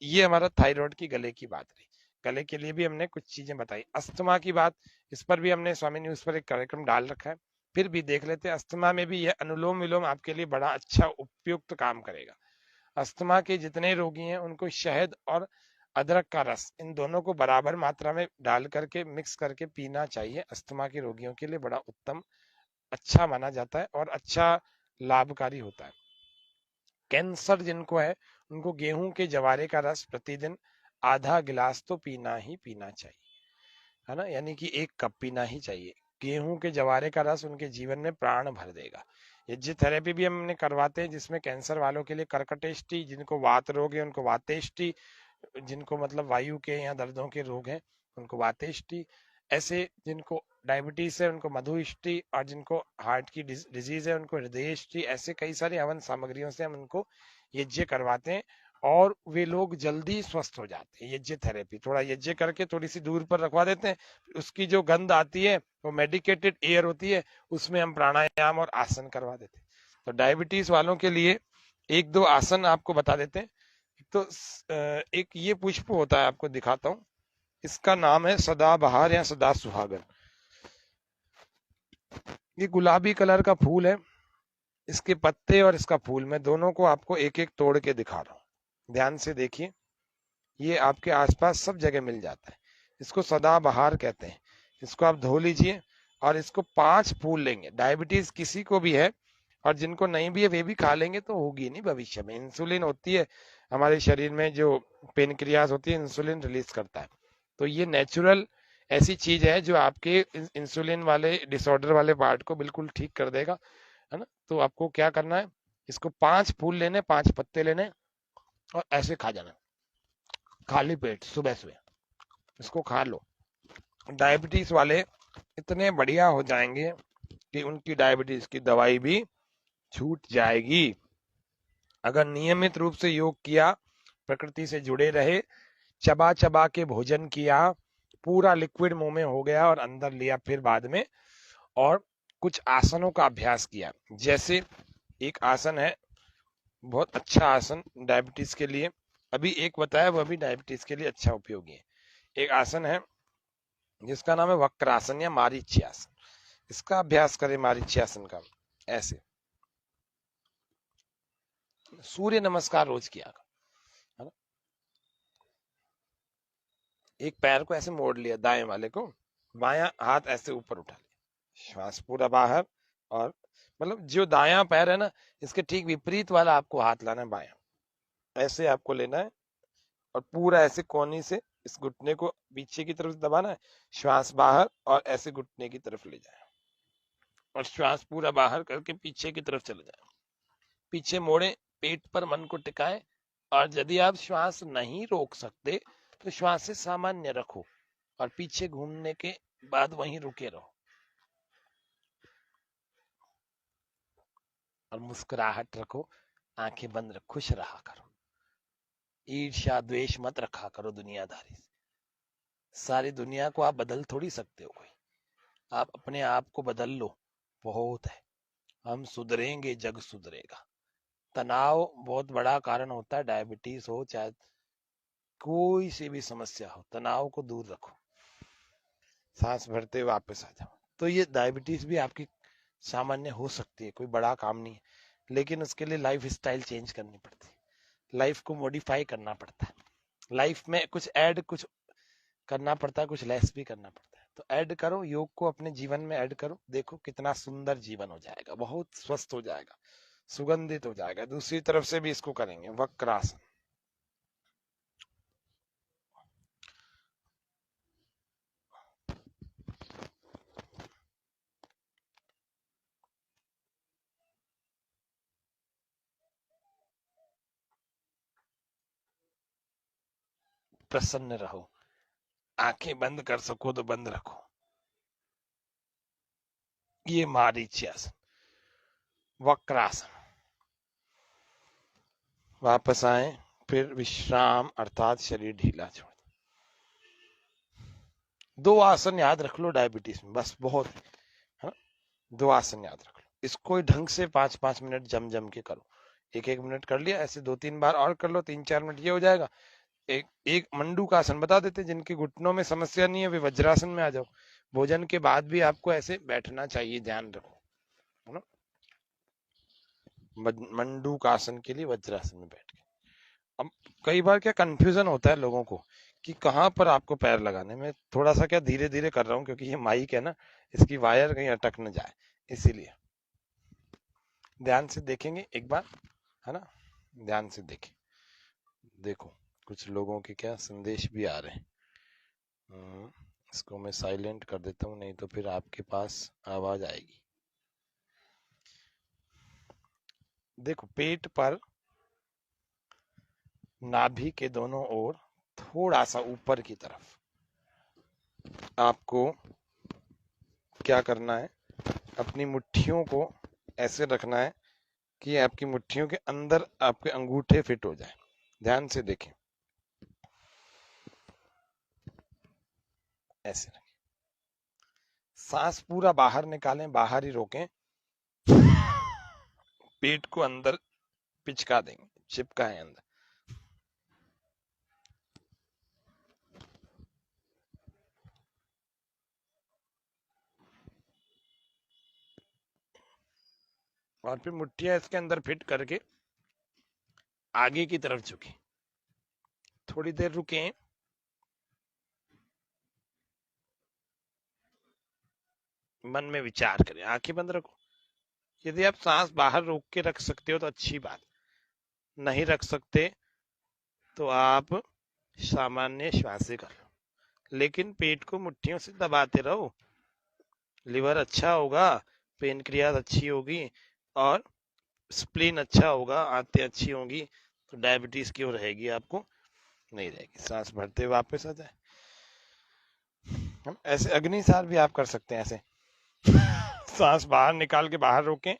ये हमारा थायराइड की गले की बात रही। गले के लिए भी हमने कुछ चीजें बताई। अस्थमा की बात, इस पर भी हमने स्वामी न्यूज पर एक कार्यक्रम डाल रखा है, फिर भी देख लेते हैं। अस्थमा में भी यह अनुलोम विलोम आपके लिए बड़ा अच्छा उपयुक्त काम करेगा। अस्थमा के जितने रोगी हैं उनको शहद और अदरक का रस, इन दोनों को बराबर मात्रा में डाल करके मिक्स करके पीना चाहिए। अस्थमा के रोगियों के लिए बड़ा उत्तम, अच्छा माना जाता है और अच्छा लाभकारी होता है। कैंसर जिनको है उनको गेहूं के जवारे का रस प्रतिदिन आधा गिलास तो पीना ही पीना चाहिए, है ना, यानी कि 1 कप पीना ही चाहिए। गेहूं के जवारे का रस उनके जीवन में प्राण भर देगा। यज्ञ थेरेपी भी हमने करवाते हैं, जिसमें कैंसर वालों के लिए कर्कटेष्टि, जिनको वात रोग है उनको वातेष्टि, जिनको मतलब वायु के या दर्दों के रोग हैं उनको वातेष्टि, ऐसे जिनको डायबिटीज है उनको मधुष्टि, और जिनको हार्ट की डिजीज है उनको हृदयष्टि। ऐसे कई सारी हवन सामग्रियों से हम उनको यज्ञ करवाते हैं, और वे लोग जल्दी स्वस्थ हो जाते हैं। यज्ञ थेरेपी थोड़ा यज्ञ करके थोड़ी सी दूर पर रखवा देते हैं, उसकी जो गंध आती है वो मेडिकेटेड एयर होती है, उसमें हम प्राणायाम और आसन करवा देते हैं। तो डायबिटीज वालों के लिए 1-2 आसन आपको बता देते हैं। तो एक ये पुष्प होता है, आपको दिखाता हूँ, इसका नाम है सदाबहार या सदा सुहागन। ये गुलाबी कलर का फूल है, इसके पत्ते और इसका फूल, मैं दोनों को आपको एक एक तोड़ के दिखा रहा हूँ, ध्यान से देखिए। ये आपके आसपास सब जगह मिल जाता है, इसको सदाबहार कहते हैं। इसको आप धो लीजिए और इसको 5 फूल लेंगे। डायबिटीज किसी को भी है और जिनको नहीं भी है वे भी खा लेंगे तो होगी नहीं भविष्य में। इंसुलिन होती है हमारे शरीर में, जो पेनक्रियाज होती है इंसुलिन रिलीज करता है, तो ये नेचुरल ऐसी चीज है जो आपके इंसुलिन वाले डिसऑर्डर वाले पार्ट को बिल्कुल ठीक कर देगा, है ना। तो आपको क्या करना है, इसको 5 फूल लेने, 5 पत्ते लेने और ऐसे खा जाना खाली पेट सुबह सुबह, इसको खा लो। डायबिटीज वाले इतने बढ़िया हो जाएंगे कि उनकी डायबिटीज की दवाई भी छूट जाएगी। अगर नियमित रूप से योग किया, प्रकृति से जुड़े रहे, चबा चबा के भोजन किया, पूरा लिक्विड मुंह में हो गया और अंदर लिया फिर बाद में, और कुछ आसनों का अभ्यास किया। जैसे एक आसन है, बहुत अच्छा आसन डायबिटीज के लिए, अभी एक बताया वह भी डायबिटीज के लिए अच्छा उपयोगी है। एक आसन है जिसका नाम है वक्रासन या मारीच्यासन, इसका अभ्यास करें। मारीच्यासन का ऐसे सूर्य नमस्कार रोज किया, है ना। एक पैर को ऐसे मोड़ लिया, दाएं वाले को, बायां हाथ ऐसे ऊपर उठा लिया, श्वास पूरा बाहर, और मतलब जो दायां पैर है ना, इसके ठीक विपरीत वाला आपको हाथ लाना है, बायां, ऐसे आपको लेना है और पूरा ऐसे कोहनी से इस घुटने को पीछे की तरफ दबाना है, श्वास बाहर और ऐसे घुटने की तरफ ले जाए और श्वास पूरा बाहर करके पीछे की तरफ चले जाए। पीछे मोड़े, पेट पर मन को टिकाए और यदि आप श्वास नहीं रोक सकते तो श्वास से सामान्य रखो और पीछे घूमने के बाद वहीं रुके रहो और मुस्कुराहट रखो, आंखें बंद रखो, खुश रहा करो। ईर्ष्या द्वेष मत रखा करो दुनियादारी से। सारी दुनिया को आप बदल थोड़ी सकते हो, कोई आप अपने आप को बदल लो, बहुत है। हम सुधरेंगे, जग सुधरेगा। तनाव बहुत बड़ा कारण होता है, डायबिटीज हो चाहे कोई सी भी समस्या हो, तनाव को दूर रखो। सांस भरते वापस आ जाओ। तो ये डायबिटीज भी आपकी सामान्य हो सकती है, कोई बड़ा काम नहीं है, लेकिन उसके लिए लाइफ स्टाइल चेंज करनी पड़ती है, लाइफ को मॉडिफाई करना पड़ता है, लाइफ में कुछ ऐड कुछ करना पड़ता है, कुछ लेस भी करना पड़ता है। तो ऐड करो, योग को अपने जीवन में ऐड करो, देखो कितना सुंदर जीवन हो जाएगा, बहुत स्वस्थ हो जाएगा, सुगंधित हो जाएगा। दूसरी तरफ से भी इसको करेंगे, वक्रासन। प्रसन्न रहो, आंखें बंद कर सको तो बंद रखो। ये मारीच्यासन, वक्रासन। वापस आए, फिर विश्राम अर्थात शरीर ढीला छोड़। 2 आसन याद रख लो डायबिटीज में, बस बहुत है। 2 आसन याद रख लो, इसको ढंग से 5-5 मिनट जम जम के करो। 1-1 मिनट कर लिया, ऐसे 2-3 बार और कर लो, 3-4 मिनट, ये हो जाएगा। एक मंडू का आसन बता देते, जिनके घुटनों में समस्या नहीं है वे वज्रासन में आ जाओ। भोजन के बाद भी आपको ऐसे बैठना चाहिए, ध्यान रखो, है ना। मंडू का आसन के लिए वज्रासन में बैठ के। अब कई बार क्या कंफ्यूजन होता है लोगों को कि कहाँ पर आपको पैर लगाने में, थोड़ा सा क्या धीरे धीरे कर रहा हूँ क्योंकि ये माइक है ना, इसकी वायर कहीं अटक न जाए, इसीलिए ध्यान से देखेंगे एक बार, है ना, ध्यान से देखें। देखो कुछ लोगों के क्या संदेश भी आ रहे हैं। इसको मैं साइलेंट कर देता हूँ, नहीं तो फिर आपके पास आवाज आएगी। देखो पेट पर नाभि के दोनों ओर थोड़ा सा ऊपर की तरफ आपको क्या करना है, अपनी मुट्ठियों को ऐसे रखना है कि आपकी मुट्ठियों के अंदर आपके अंगूठे फिट हो जाए। ध्यान से देखें, ऐसे रखें। सांस पूरा बाहर निकालें, बाहर ही रोकें, पेट को अंदर पिचका देंगे, चिपकाएं अंदर। और फिर मुट्ठियां इसके अंदर फिट करके आगे की तरफ झुके, थोड़ी देर रुकें, मन में विचार करें, आंखें बंद रखो। यदि आप सांस बाहर रोक के रख सकते हो तो अच्छी बात, नहीं रख सकते तो आप सामान्य श्वास से कर लो, लेकिन पेट को मुट्ठियों से दबाते रहो। लिवर अच्छा होगा, पेनक्रियास अच्छी होगी और स्प्लीन अच्छा होगा, आंतें अच्छी होंगी, तो डायबिटीज क्यों रहेगी, आपको नहीं रहेगी। सांस भरते वापस आ जाए। हम ऐसे अग्निसार भी आप कर सकते हैं, ऐसे सांस बाहर निकाल के बाहर रोकें,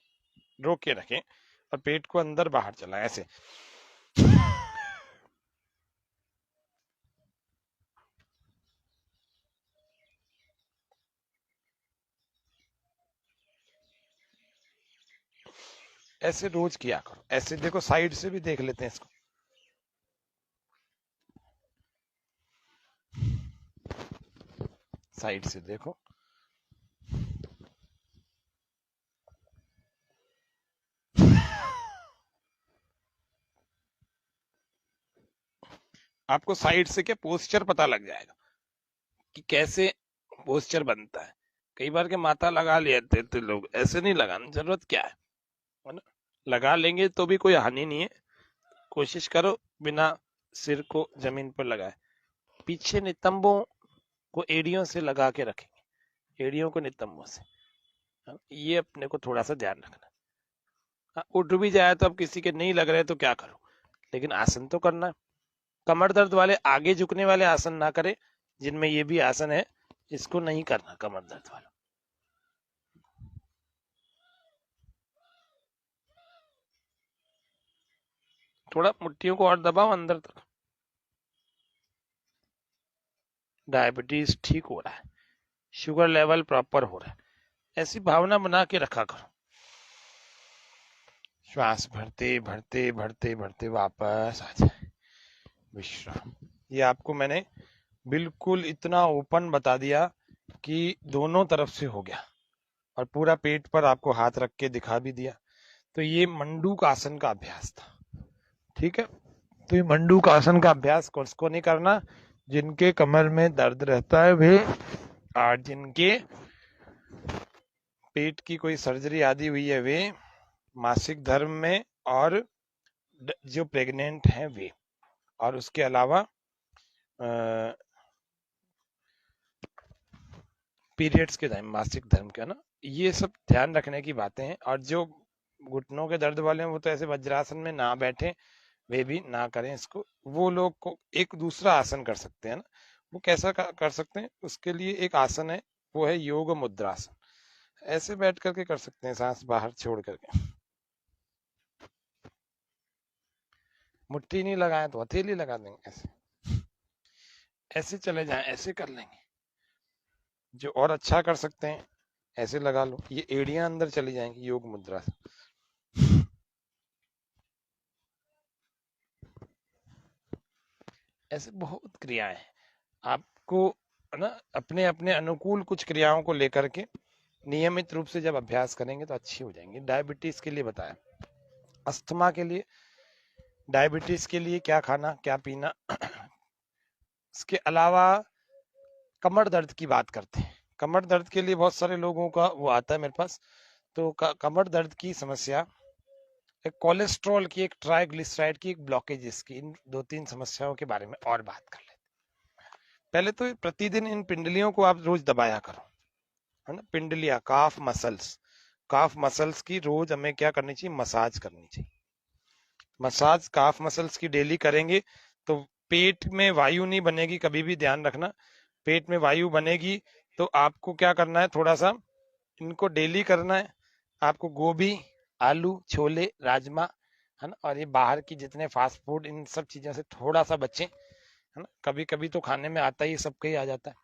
रोक के रखें और पेट को अंदर बाहर चलाएं, ऐसे। ऐसे रोज किया करो। ऐसे देखो, साइड से भी देख लेते हैं इसको। साइड से देखो, आपको साइड से क्या पोस्चर पता लग जाएगा कि कैसे पोस्चर बनता है। कई बार के माथा लगा लेते थे लोग, ऐसे नहीं लगाना, जरूरत क्या है ना। लगा लेंगे तो भी कोई हानि नहीं है, कोशिश करो बिना सिर को जमीन पर लगाए। पीछे नितंबों को एड़ियों से लगा के रखेंगे, एड़ियों को नितंबों से। ये अपने को थोड़ा सा ध्यान रखना। उठ भी जाए तो अब किसी के नहीं लग रहे तो क्या करो, लेकिन आसन तो करना है। कमर दर्द वाले आगे झुकने वाले आसन ना करें, जिनमें ये भी आसन है, इसको नहीं करना कमर दर्द वाला। थोड़ा मुट्ठियों को और दबाओ अंदर तक। डायबिटीज ठीक हो रहा है, शुगर लेवल प्रॉपर हो रहा है, ऐसी भावना बना के रखा करो। श्वास भरते भरते भरते भरते वापस आ जाए, विश्राम। ये आपको मैंने बिल्कुल इतना ओपन बता दिया कि दोनों तरफ से हो गया, और पूरा पेट पर आपको हाथ रख के दिखा भी दिया। तो ये मंडूक आसन का अभ्यास था, ठीक है। तो ये मंडूक आसन का अभ्यास किसको नहीं करना, जिनके कमर में दर्द रहता है वे, और जिनके पेट की कोई सर्जरी आदि हुई है वे, मासिक धर्म में, और जो प्रेग्नेंट हैं वे, और उसके अलावा पीरियड्स के टाइम, मासिक धर्म का ना, ये सब ध्यान रखने की बातें हैं। और जो घुटनों के दर्द वाले हैं वो तो ऐसे वज्रासन में ना बैठे, वे भी ना करें इसको। वो लोग को एक दूसरा आसन कर सकते हैं ना, वो कैसा कर सकते हैं, उसके लिए एक आसन है, वो है योग मुद्रासन। ऐसे बैठ करके कर सकते हैं, सांस बाहर छोड़ करके। मुट्ठी नहीं लगाए तो हथेली लगा देंगे, ऐसे ऐसे चले जाएं, ऐसे कर लेंगे। जो और अच्छा कर सकते हैं, ऐसे लगा लो, ये एड़ियां अंदर चली जाएंगी योग मुद्रा से। ऐसे बहुत क्रियाएं हैं, आपको ना अपने अपने अनुकूल कुछ क्रियाओं को लेकर के नियमित रूप से जब अभ्यास करेंगे तो अच्छी हो जाएंगी। डायबिटीज के लिए बताया, अस्थमा के लिए, डायबिटीज के लिए क्या खाना क्या पीना। इसके अलावा कमर दर्द की बात करते हैं। कमर दर्द के लिए बहुत सारे लोगों का वो आता है मेरे पास, तो कमर दर्द की समस्या, एक कोलेस्ट्रॉल की, एक ट्राइग्लिसराइड की, एक ब्लॉकेजेस की, इन 2-3 समस्याओं के बारे में और बात कर लेते हैं। पहले तो प्रतिदिन इन पिंडलियों को आप रोज दबाया करो, है ना। पिंडलियां, काफ मसल्स की रोज हमें क्या करनी चाहिए, मसाज करनी चाहिए। मसाज काफ मसल्स की डेली करेंगे तो पेट में वायु नहीं बनेगी, कभी भी ध्यान रखना। पेट में वायु बनेगी तो आपको क्या करना है, थोड़ा सा इनको डेली करना है। आपको गोभी, आलू, छोले, राजमा, है ना, और ये बाहर की जितने फास्ट फूड, इन सब चीजों से थोड़ा सा बचें, है ना। कभी कभी तो खाने में आता ही, सबका ही आ जाता है,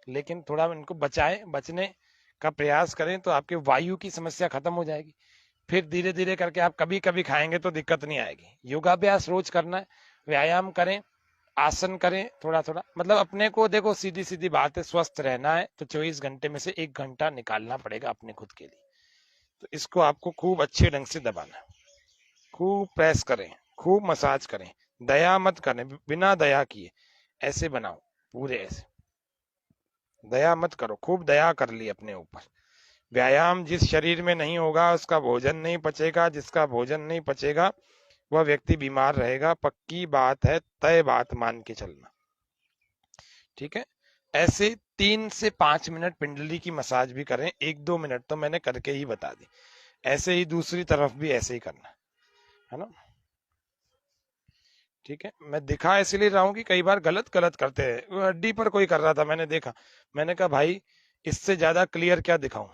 लेकिन थोड़ा इनको बचने का प्रयास करें तो आपके वायु की समस्या खत्म हो जाएगी। फिर धीरे धीरे करके आप कभी कभी खाएंगे तो दिक्कत नहीं आएगी। योगाभ्यास रोज करना है, व्यायाम करें, आसन करें थोड़ा थोड़ा। मतलब अपने को देखो, सीधी सीधी बात है, स्वस्थ रहना है तो 24 घंटे में से 1 घंटा निकालना पड़ेगा अपने खुद के लिए। तो इसको आपको खूब अच्छे ढंग से दबाना, खूब प्रेस करें, खूब मसाज करें, दया मत करें, बिना दया किए ऐसे बनाओ, पूरे ऐसे। दया मत करो, खूब दया कर ली अपने ऊपर। व्यायाम जिस शरीर में नहीं होगा उसका भोजन नहीं पचेगा, जिसका भोजन नहीं पचेगा वह व्यक्ति बीमार रहेगा, पक्की बात है, तय बात मान के चलना, ठीक है। ऐसे 3 से 5 मिनट पिंडली की मसाज भी करें, 1-2 मिनट तो मैंने करके ही बता दी। ऐसे ही दूसरी तरफ भी ऐसे ही करना है ना, ठीक है। मैं दिखा इसलिए रहा हूं कि कई बार गलत गलत करते हैं। वो हड्डी पर कोई कर रहा था, मैंने देखा, मैंने कहा भाई इससे ज्यादा क्लियर क्या दिखाऊं।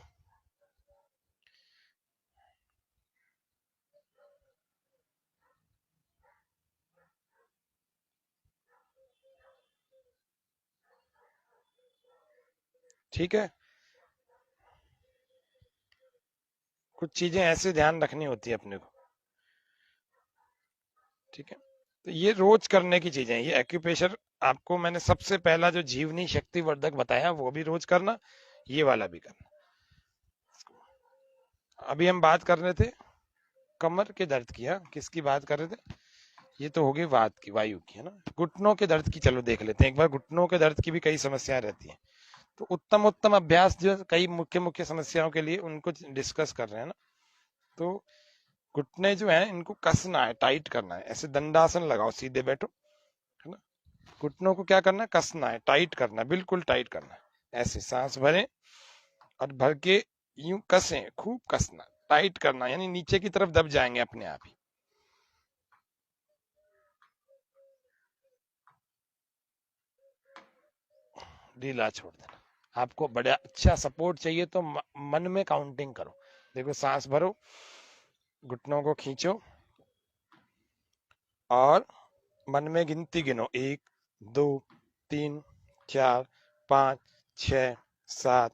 ठीक है, कुछ चीजें ऐसे ध्यान रखनी होती है अपने को, ठीक है। तो ये रोज करने की चीजें, ये एक्यूप्रेशर आपको मैंने सबसे पहला जो जीवनी शक्ति वर्धक बताया वो भी रोज करना, ये वाला भी करना। अभी हम बात कर रहे थे कमर के दर्द की, हाँ किसकी बात कर रहे थे, ये तो हो गई वात की, वायु की, है ना। घुटनों के दर्द की चलो देख लेते हैं एक बार। घुटनों के दर्द की भी कई समस्याएं रहती हैं, तो उत्तम उत्तम अभ्यास जो कई मुख्य मुख्य समस्याओं के लिए उनको डिस्कस कर रहे हैं ना। तो घुटने जो है इनको कसना है, टाइट करना है, ऐसे दंडासन लगाओ, सीधे बैठो, है ना। घुटनों को क्या करना है, कसना है, टाइट करना है, बिल्कुल टाइट करना है। ऐसे सांस भरें और भर के यूं कसें, खूब कसना, टाइट करना, यानी नीचे की तरफ दब जाएंगे अपने आप ही। ढीला छोड़ देना। आपको बड़ा अच्छा सपोर्ट चाहिए तो मन में काउंटिंग करो। देखो सांस भरो, घुटनों को खींचो और मन में गिनती गिनो, 1 2 3 4 5 6 7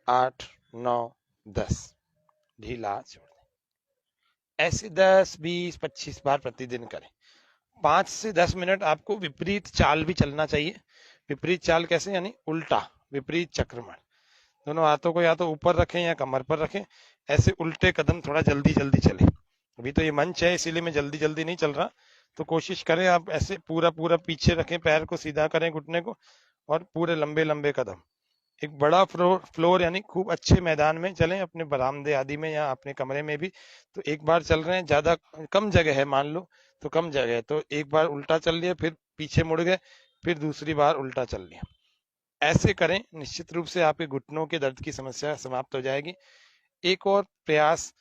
8 9 10। ढीला छोड़ दें। ऐसे 10 20 25 बार प्रतिदिन करें। 5 से 10 मिनट आपको विपरीत चाल भी चलना चाहिए। विपरीत चाल कैसे, यानी उल्टा, विपरीत चक्रमण। दोनों हाथों को या तो ऊपर रखें या कमर पर रखें, ऐसे उल्टे कदम थोड़ा जल्दी जल्दी चले। अभी तो ये मंच है इसीलिए मैं जल्दी जल्दी नहीं चल रहा, तो कोशिश करें आप ऐसे पूरा पूरा पीछे रखें, पैर को सीधा करें घुटने को, और पूरे लंबे लंबे कदम। एक बड़ा फ्लोर यानी खूब अच्छे मैदान में चलें, अपने बरामदे आदि में या अपने कमरे में भी। तो एक बार चल रहे हैं, ज्यादा कम जगह है मान लो, तो कम जगह है तो एक बार उल्टा चल लिया, फिर पीछे मुड़ गए, फिर दूसरी बार उल्टा चल लिया। ऐसे करें, निश्चित रूप से आपके घुटनों के दर्द की समस्या समाप्त हो जाएगी। एक और प्रयास,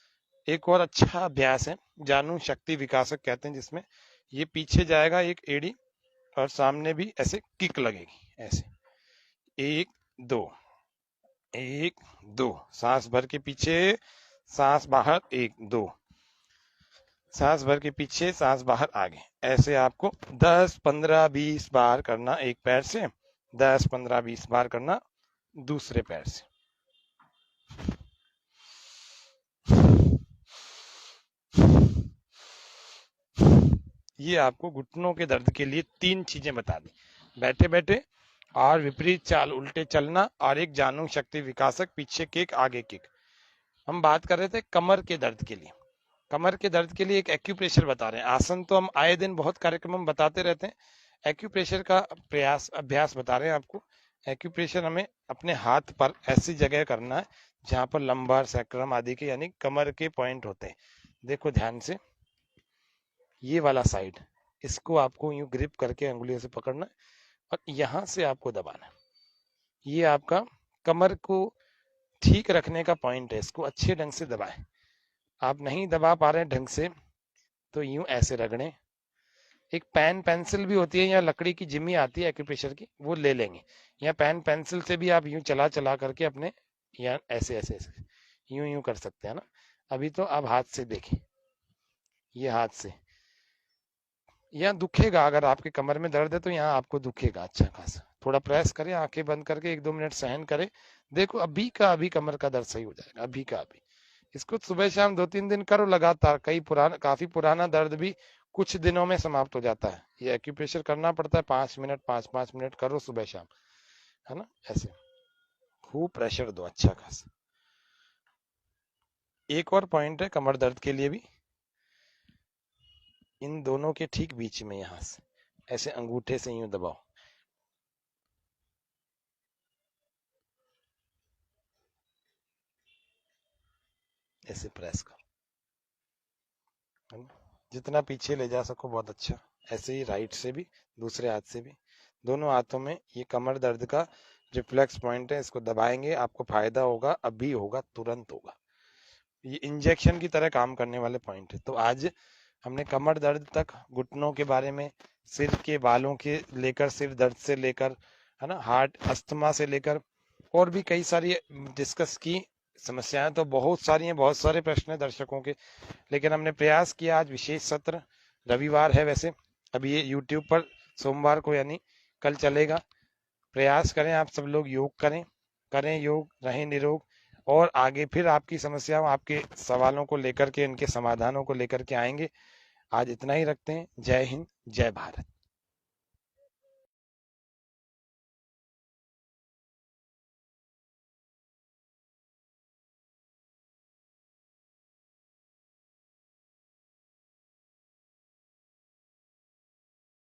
एक और अच्छा अभ्यास है, जानू शक्ति विकासक कहते हैं, जिसमें ये पीछे जाएगा एक एड़ी और सामने भी ऐसे किक लगेगी, ऐसे 1 2 1 2, सांस भर के पीछे, सांस बाहर, 1 2, सांस भर के पीछे, सांस बाहर, आगे। ऐसे आपको 10 15 20 बार करना एक पैर से, 10 15 20 बार करना दूसरे पैर से। ये आपको घुटनों के दर्द के लिए 3 चीजें बता दी, बैठे बैठे और विपरीत चाल उल्टे चलना, और एक जानू शक्ति विकासक, पीछे किक आगे किक। हम बात कर रहे थे कमर के दर्द के लिए। कमर के दर्द के लिए एक एक्यूप्रेशर बता रहे हैं। आसन तो हम आए दिन बहुत कार्यक्रम में बताते रहते हैं, एक्यूप्रेशर का प्रयास अभ्यास बता रहे हैं आपको। एक्यूप्रेशर हमें अपने हाथ पर ऐसी जगह करना है जहां पर लंबार सैक्रम आदि के यानी कमर के पॉइंट होते हैं। देखो ध्यान से, ये वाला साइड, इसको आपको यूं ग्रिप करके अंगुलियों से पकड़ना है और यहां से आपको दबाना है। ये आपका कमर को ठीक रखने का पॉइंट है, इसको अच्छे ढंग से दबाएं। आप नहीं दबा पा रहे ढंग से तो यूं ऐसे रगड़ें। एक पेन पेंसिल भी होती है या लकड़ी की जिम्मी आती है एक्यूप्रेशर की, वो ले लेंगे, या पेन पेंसिल से भी आप यूं चला चला करके अपने, या ऐसे ऐसे ऐसे यूं यूं कर सकते हैं ना। अभी तो आप हाथ से देखें, ये हाथ से, यहाँ दुखेगा, अगर आपके कमर में दर्द है तो यहाँ आपको दुखेगा अच्छा खासा। थोड़ा प्रेस करें, आंखें बंद करके 1 2 मिनट सहन करें, देखो अभी का अभी कमर का दर्द सही हो जाएगा, अभी का अभी। इसको सुबह शाम 2 3 दिन करो लगातार, काफी पुराना दर्द भी कुछ दिनों में समाप्त हो जाता है। ये एक्यूप्रेशर करना पड़ता है 5 मिनट, 5 मिनट करो सुबह शाम, है ना। ऐसे खूब प्रेशर दो अच्छा खासा। एक और पॉइंट है कमर दर्द के लिए भी, इन दोनों के ठीक बीच में, यहां से ऐसे अंगूठे से यूं दबाओ, ऐसे प्रेस करो, है ना। जितना पीछे ले जा सको बहुत अच्छा। ऐसे ही राइट से भी, दूसरे हाथ से भी, दोनों हाथों में ये कमर दर्द का रिफ्लेक्स पॉइंट है, इसको दबाएंगे आपको फायदा होगा, अभी होगा, तुरंत होगा। ये इंजेक्शन की तरह काम करने वाले पॉइंट है। तो आज हमने कमर दर्द तक, घुटनों के बारे में, सिर के बालों के लेकर, सिर दर्द से लेकर, है ना, हार्ट अस्थमा से लेकर, और भी कई सारी डिस्कस की। समस्याएं तो बहुत सारी हैं, बहुत सारे प्रश्न है दर्शकों के, लेकिन हमने प्रयास किया। आज विशेष सत्र, रविवार है वैसे, अभी ये यूट्यूब पर सोमवार को यानी कल चलेगा। प्रयास करें आप सब लोग, योग करें, करें योग, रहें निरोग, और आगे फिर आपकी समस्याओं, आपके सवालों को लेकर के, इनके समाधानों को लेकर के आएंगे। आज इतना ही रखते हैं। जय हिंद, जय भारत।